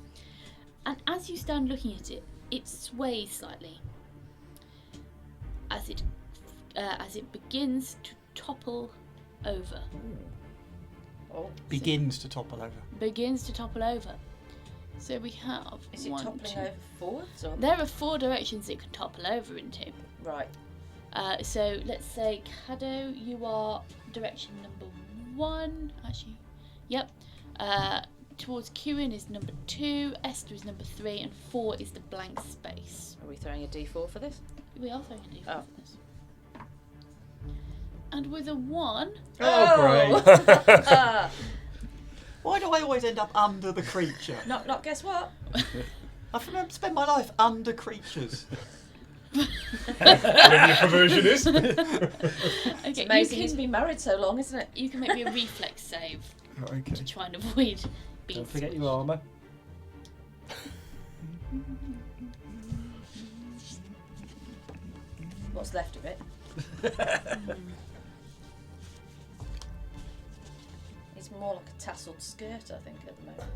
[SPEAKER 1] And as you stand looking at it, it sways slightly as it begins to topple over.
[SPEAKER 5] Oh,
[SPEAKER 3] Begins to topple over.
[SPEAKER 1] So we have
[SPEAKER 5] is it
[SPEAKER 1] one,
[SPEAKER 5] toppling
[SPEAKER 1] two-
[SPEAKER 5] over forwards? Or?
[SPEAKER 1] There are 4 directions it can topple over into.
[SPEAKER 5] Right.
[SPEAKER 1] So let's say Cadeaux, you are direction number 1. Actually, yep. Towards Cuin is number 2. Esther is number 3, and 4 is the blank space.
[SPEAKER 5] Are we throwing a d4 for this?
[SPEAKER 1] We are throwing a d4
[SPEAKER 5] Oh.
[SPEAKER 1] for this. And with a 1,
[SPEAKER 3] Oh, great. Why do I always end up under the creature?
[SPEAKER 5] Not guess what?
[SPEAKER 3] I've spent my life under creatures.
[SPEAKER 4] Whatever your perversion is.
[SPEAKER 1] okay,
[SPEAKER 5] Amazing he's been married so long, isn't it?
[SPEAKER 1] you can make me a reflex save
[SPEAKER 3] Okay.
[SPEAKER 1] to try and avoid being
[SPEAKER 2] Don't forget
[SPEAKER 1] squished.
[SPEAKER 2] your armour.
[SPEAKER 5] What's left of it? It's more like a tasseled skirt, I think, at the moment.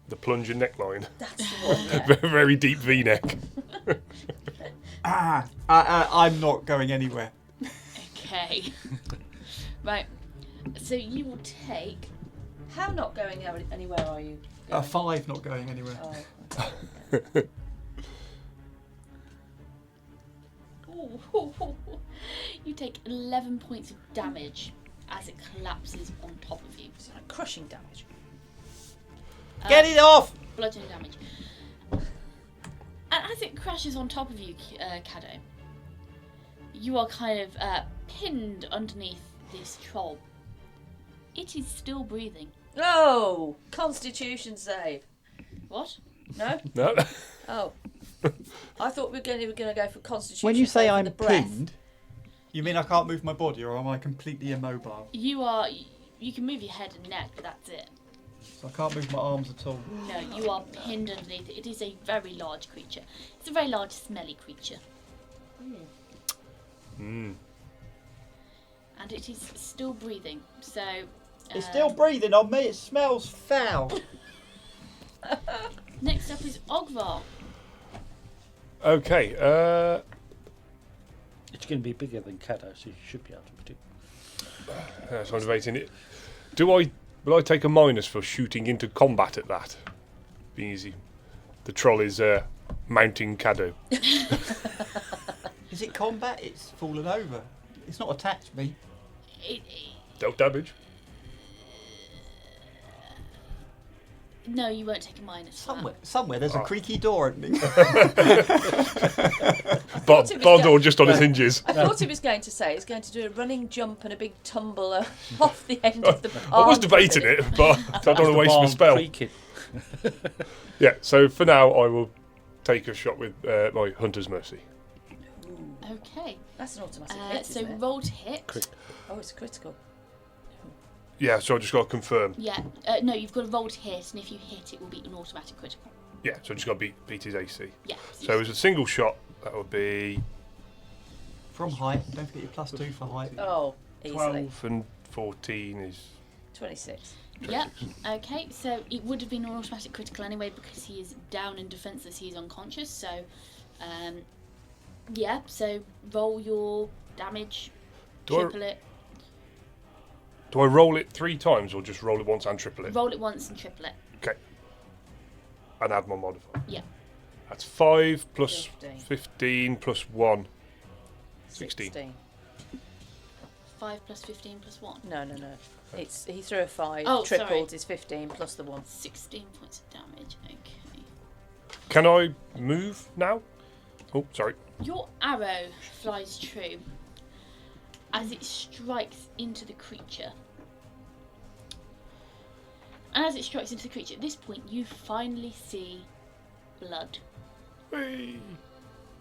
[SPEAKER 4] The plunger neckline.
[SPEAKER 5] That's the one. Yeah.
[SPEAKER 4] Very deep V-neck.
[SPEAKER 3] I'm not going anywhere.
[SPEAKER 1] Okay. Right. So you will take.
[SPEAKER 5] How not going anywhere are you?
[SPEAKER 3] 5 not going anywhere.
[SPEAKER 5] Oh, okay.
[SPEAKER 1] You take 11 points of damage as it collapses on top of you.
[SPEAKER 5] It's like crushing damage.
[SPEAKER 3] Get it off!
[SPEAKER 1] Bludgeoning damage. And as it crashes on top of you, Cadeaux, you are kind of pinned underneath this troll. It is still breathing.
[SPEAKER 5] Oh, Constitution save.
[SPEAKER 1] What?
[SPEAKER 5] No?
[SPEAKER 4] No.
[SPEAKER 5] Oh. I thought we were going to go for Constitution
[SPEAKER 3] When you say
[SPEAKER 5] save for
[SPEAKER 3] I'm
[SPEAKER 5] the breath.
[SPEAKER 3] pinned, you mean I can't move my body, or am I completely immobile?
[SPEAKER 1] You are. You can move your head and neck, but that's it.
[SPEAKER 3] So I can't move my arms at all.
[SPEAKER 1] No, you are pinned underneath it. It is a very large creature. It's a very large, smelly creature.
[SPEAKER 4] Mm.
[SPEAKER 1] And it is still breathing. So.
[SPEAKER 3] It's still breathing on me. It smells foul.
[SPEAKER 1] Next up is Ogvar.
[SPEAKER 4] Okay.
[SPEAKER 2] It's going to be bigger than Cadeaux, so you should be able to predict.
[SPEAKER 4] So I'm debating it. Will I take a minus for shooting into combat at that? Be easy. The troll is mounting Cadeaux.
[SPEAKER 3] Is it combat? It's fallen over. It's not attacked me.
[SPEAKER 4] Dealt damage.
[SPEAKER 1] No, you won't take a minus. for that.
[SPEAKER 3] Somewhere there's a creaky door opening.
[SPEAKER 4] Barn door just on its hinges.
[SPEAKER 5] I thought he was going to say he's going to do a running jump and a big tumble off the end of the
[SPEAKER 4] I was debating it, but I don't want to waste my spell.
[SPEAKER 2] Creaking.
[SPEAKER 4] Yeah, so for now I will take a shot with my Hunter's Mercy.
[SPEAKER 1] Okay.
[SPEAKER 5] That's an automatic hit,
[SPEAKER 1] So
[SPEAKER 5] isn't it?
[SPEAKER 1] roll to hit.
[SPEAKER 5] Oh, it's critical.
[SPEAKER 4] Yeah, so I just got to confirm.
[SPEAKER 1] Yeah. No, you've got to roll to hit, and if you hit, it will be an automatic critical.
[SPEAKER 4] Yeah, so I just got to beat his AC.
[SPEAKER 1] Yeah.
[SPEAKER 4] So as a single shot, that would be
[SPEAKER 3] From height. Don't forget your +2 for height.
[SPEAKER 5] Oh, easily.
[SPEAKER 4] 12 and 14 is...
[SPEAKER 5] 26.
[SPEAKER 1] Yep. Okay. So it would have been an automatic critical anyway because he is down and defenseless. He's unconscious. So, yeah. So roll your damage. Triple it.
[SPEAKER 4] Do I roll it 3 times or just roll it once and triple it?
[SPEAKER 1] Roll it once and triple it.
[SPEAKER 4] Okay. And add my modifier.
[SPEAKER 1] Yeah.
[SPEAKER 4] That's 5 plus
[SPEAKER 5] 15.
[SPEAKER 4] 15 plus 1. 16.
[SPEAKER 1] 5 plus 15 plus 1.
[SPEAKER 5] No. It's he threw a 5.
[SPEAKER 1] Oh,
[SPEAKER 5] tripled
[SPEAKER 1] sorry.
[SPEAKER 5] is 15 plus the 1.
[SPEAKER 1] 16 points of damage. Okay.
[SPEAKER 4] Can I move now? Oh, sorry.
[SPEAKER 1] Your arrow flies true as it strikes into the creature. And as it strikes into the creature, at this point you finally see blood.
[SPEAKER 4] Whee!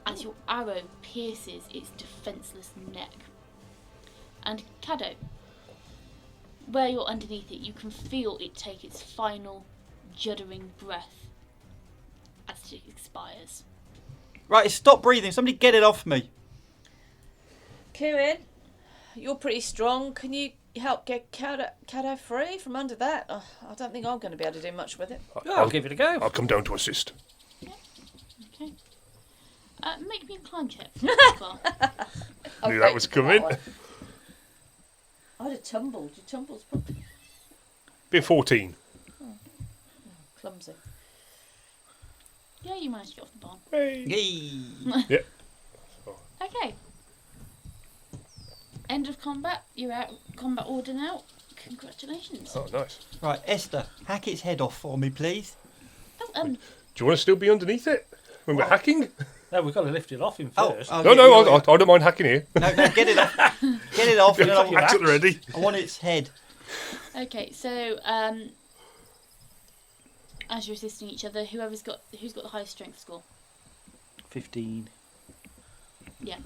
[SPEAKER 1] As your arrow pierces its defenseless neck. And Cadeaux, where you're underneath it, you can feel it take its final juddering breath as it expires.
[SPEAKER 3] Right, stop breathing. Somebody get it off me.
[SPEAKER 5] Cuin, you're pretty strong. Can you help get Cadeaux free from under that? Oh, I don't think I'm going to be able to do much with it.
[SPEAKER 2] I'll give it a go.
[SPEAKER 4] I'll come down to assist.
[SPEAKER 1] Okay. Make me a climb check. Well,
[SPEAKER 4] Knew that was coming.
[SPEAKER 5] I'd have tumbled. Your tumble's probably
[SPEAKER 4] Be a 14.
[SPEAKER 5] clumsy.
[SPEAKER 1] yeah, you managed to get off the barn.
[SPEAKER 3] Yay.
[SPEAKER 4] Yeah.
[SPEAKER 1] Okay. End of combat. You're out. Combat order now. Congratulations.
[SPEAKER 4] Oh, nice.
[SPEAKER 3] Right, Esther, hack its head off for me, please.
[SPEAKER 1] Oh,
[SPEAKER 4] Do you want to still be underneath it when we're hacking?
[SPEAKER 2] No, we've got to lift it off him
[SPEAKER 3] Oh,
[SPEAKER 2] first.
[SPEAKER 3] oh,
[SPEAKER 4] No,
[SPEAKER 3] yeah,
[SPEAKER 4] no,
[SPEAKER 3] yeah,
[SPEAKER 4] I don't mind hacking here.
[SPEAKER 3] No, get it off. Get it off, and then
[SPEAKER 4] Hack's at the ready.
[SPEAKER 3] I want its head.
[SPEAKER 1] Okay, so as you're assisting each other, who's got the highest strength score?
[SPEAKER 2] 15.
[SPEAKER 1] Yeah.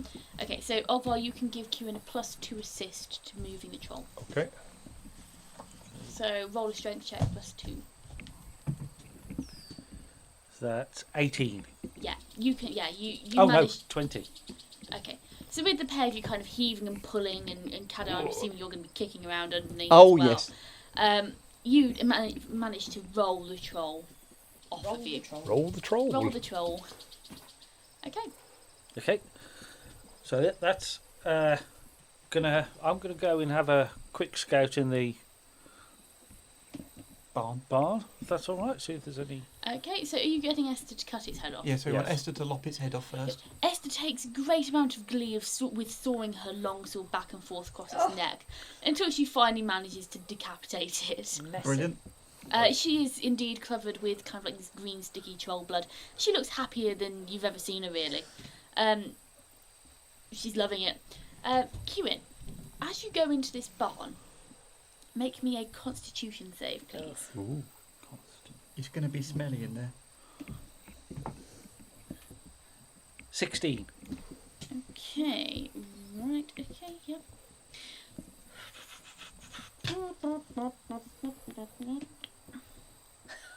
[SPEAKER 1] Okay, so Ogvar, you can give Cuin a +2 assist to moving the troll.
[SPEAKER 4] Okay.
[SPEAKER 1] So roll a strength check +2.
[SPEAKER 2] So that's 18.
[SPEAKER 1] Yeah, you can. Yeah, you
[SPEAKER 2] Oh,
[SPEAKER 1] manage.
[SPEAKER 2] no, 20.
[SPEAKER 1] Okay, so with the pair of you kind of heaving and pulling, and Cadeaux, I'm assuming you're going to be kicking around underneath.
[SPEAKER 3] Oh,
[SPEAKER 1] as well.
[SPEAKER 3] yes.
[SPEAKER 1] You managed to roll the troll off of you.
[SPEAKER 4] Roll the troll.
[SPEAKER 1] Roll the troll. Okay.
[SPEAKER 2] Okay. So that's gonna go and have a quick scout in the barn. If that's all right. See if there's any.
[SPEAKER 1] Okay, so are you getting Esther to cut its head off?
[SPEAKER 3] Yeah, so we want
[SPEAKER 2] Yes.
[SPEAKER 3] Esther to lop its head off first.
[SPEAKER 1] Esther takes a great amount of glee with sawing her long sword back and forth across its neck until she finally manages to decapitate it.
[SPEAKER 5] Messy.
[SPEAKER 3] Brilliant.
[SPEAKER 1] She is indeed covered with kind of like this green sticky troll blood. She looks happier than you've ever seen her, really. She's loving it. Cuin, as you go into this barn, make me a Constitution save, please.
[SPEAKER 4] Ooh.
[SPEAKER 3] It's going to be smelly in there.
[SPEAKER 2] 16.
[SPEAKER 1] Okay, right, okay, yep.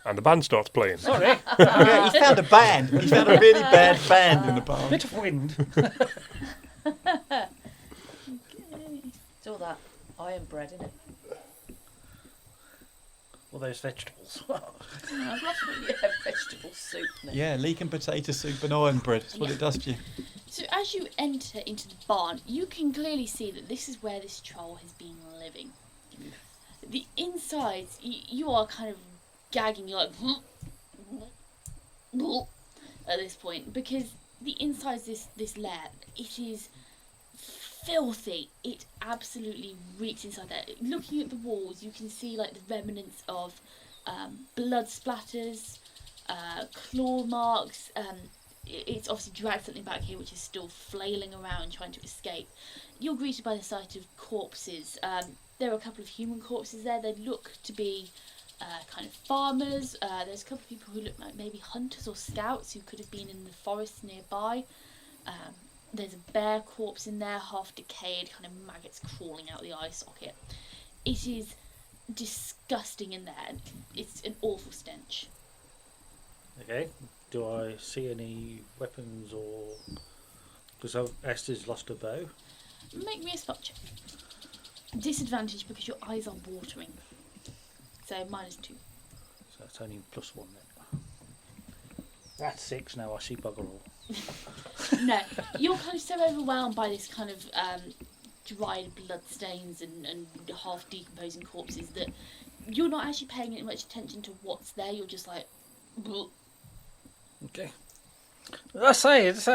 [SPEAKER 4] And the band starts playing.
[SPEAKER 2] Sorry.
[SPEAKER 3] Yeah, he's found a band. He's found a really bad band in the barn.
[SPEAKER 2] Bit of wind.
[SPEAKER 5] It's all that iron bread, isn't it?
[SPEAKER 2] All those vegetables.
[SPEAKER 5] Yeah, vegetable soup. Mate.
[SPEAKER 3] Yeah, leek and potato soup and iron bread. That's what it does to you.
[SPEAKER 1] So as you enter into the barn, you can clearly see that this is where this troll has been living. The insides, you are kind of gagging, you're like at this point, because the insides this lair, it is filthy. It absolutely reeks inside there. Looking at the walls, you can see like the remnants of blood splatters, claw marks. It's obviously dragged something back here which is still flailing around trying to escape. You're greeted by the sight of corpses. There are a couple of human corpses there. They look to be kind of farmers. There's a couple of people who look like maybe hunters or scouts who could have been in the forest nearby. There's a bear corpse in there, half decayed, kind of maggots crawling out the eye socket. It is disgusting in there. It's an awful stench.
[SPEAKER 2] Okay. Do I see any weapons or? Because Esther's lost her bow.
[SPEAKER 1] Make me a spot check. Disadvantage because your eyes are watering. So -2.
[SPEAKER 2] So that's only +1 then. That's 6 now. I see bugger all.
[SPEAKER 1] No, you're kind of so overwhelmed by this kind of dried blood stains and half decomposing corpses that you're not actually paying much attention to what's there. You're just like, bleh.
[SPEAKER 2] Okay. I say it's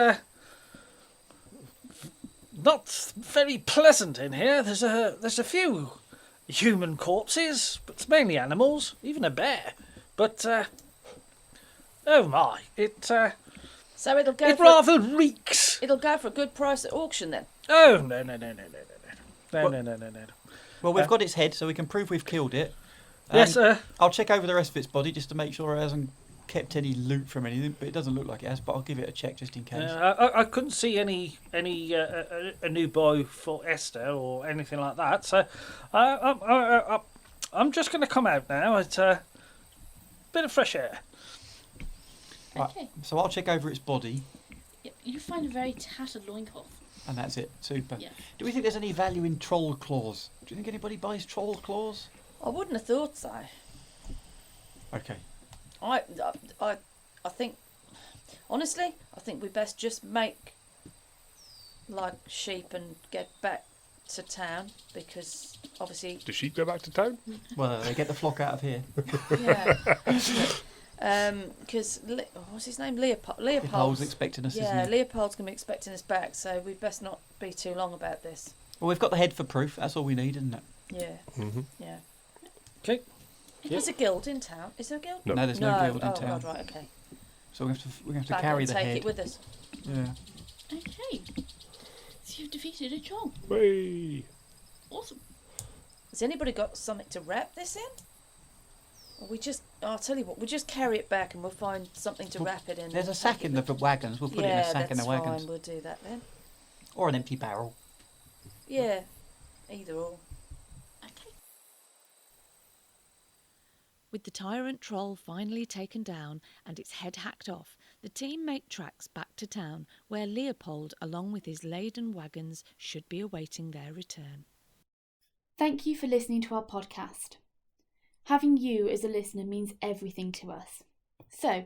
[SPEAKER 2] not very pleasant in here. There's a few human corpses, but it's mainly animals, even a bear. But oh my,
[SPEAKER 5] So it'll go.
[SPEAKER 2] it
[SPEAKER 5] For,
[SPEAKER 2] rather reeks.
[SPEAKER 5] it'll go for a good price at auction then.
[SPEAKER 2] Oh no.
[SPEAKER 3] Well, we've got its head, so we can prove we've killed it.
[SPEAKER 2] Yes,
[SPEAKER 3] I'll check over the rest of its body just to make sure it hasn't kept any loot from anything, but it doesn't look like it has. But I'll give it a check just in case.
[SPEAKER 2] I couldn't see any a new bow for Esther or anything like that. So I'm just going to come out now. It's a bit of fresh air.
[SPEAKER 3] Right,
[SPEAKER 1] Okay.
[SPEAKER 3] so I'll check over its body,
[SPEAKER 1] Yep, you find a very tattered loincloth.
[SPEAKER 3] and that's it. Super.
[SPEAKER 1] Yeah.
[SPEAKER 3] Do we think there's any value in troll claws? Do you think anybody buys troll claws?
[SPEAKER 5] I wouldn't have thought so.
[SPEAKER 3] Okay.
[SPEAKER 5] I think, honestly, I think we best just make like sheep and get back to town because obviously,
[SPEAKER 4] Do sheep go back to town?
[SPEAKER 3] Well, they get the flock out of here.
[SPEAKER 5] yeah. Because what's his name?
[SPEAKER 3] Leopold's
[SPEAKER 5] Leopold's
[SPEAKER 3] expecting us,
[SPEAKER 5] yeah,
[SPEAKER 3] isn't it?
[SPEAKER 5] Leopold's gonna be expecting us back, so we best not be too long about this.
[SPEAKER 3] Well, we've got the head for proof. That's all we need, isn't it?
[SPEAKER 5] Yeah,
[SPEAKER 4] Mm-hmm.
[SPEAKER 5] yeah.
[SPEAKER 2] Okay.
[SPEAKER 5] There's a guild in town. Is there a guild?
[SPEAKER 4] No.
[SPEAKER 3] No, there's no guild in
[SPEAKER 5] oh,
[SPEAKER 3] town.
[SPEAKER 5] God, right, okay.
[SPEAKER 3] So we have to
[SPEAKER 5] Back
[SPEAKER 3] carry
[SPEAKER 5] and
[SPEAKER 3] the
[SPEAKER 5] take
[SPEAKER 3] head.
[SPEAKER 5] it with us.
[SPEAKER 3] Yeah.
[SPEAKER 1] Okay. So you've defeated a troll.
[SPEAKER 4] Whee!
[SPEAKER 1] Awesome.
[SPEAKER 5] Has anybody got something to wrap this in? Or I'll tell you what, we'll just carry it back and we'll find something to
[SPEAKER 3] Well,
[SPEAKER 5] wrap it in.
[SPEAKER 3] There's a
[SPEAKER 5] and
[SPEAKER 3] sack
[SPEAKER 5] take
[SPEAKER 3] in
[SPEAKER 5] it
[SPEAKER 3] the wagons. We'll put it in a sack in the
[SPEAKER 5] that's
[SPEAKER 3] wagons.
[SPEAKER 5] fine, we'll do that then.
[SPEAKER 3] Or an empty barrel.
[SPEAKER 5] Yeah, either or.
[SPEAKER 1] Okay.
[SPEAKER 6] With the tyrant troll finally taken down and its head hacked off, the team make tracks back to town where Leopold, along with his laden wagons, should be awaiting their return.
[SPEAKER 1] Thank you for listening to our podcast. Having you as a listener means everything to us. So,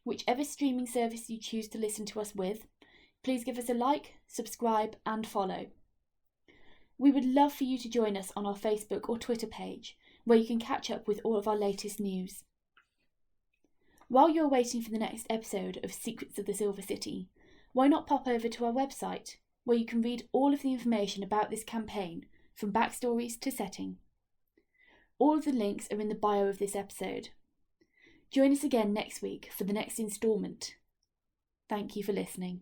[SPEAKER 1] whichever streaming service you choose to listen to us with, please give us a like, subscribe and follow. We would love for you to join us on our Facebook or Twitter page, where you can catch up with all of our latest news. While you're waiting for the next episode of Secrets of the Silver City, why not pop over to our website, where you can read all of the information about this campaign, from backstories to setting. All of the links are in the bio of this episode. Join us again next week for the next instalment. Thank you for listening.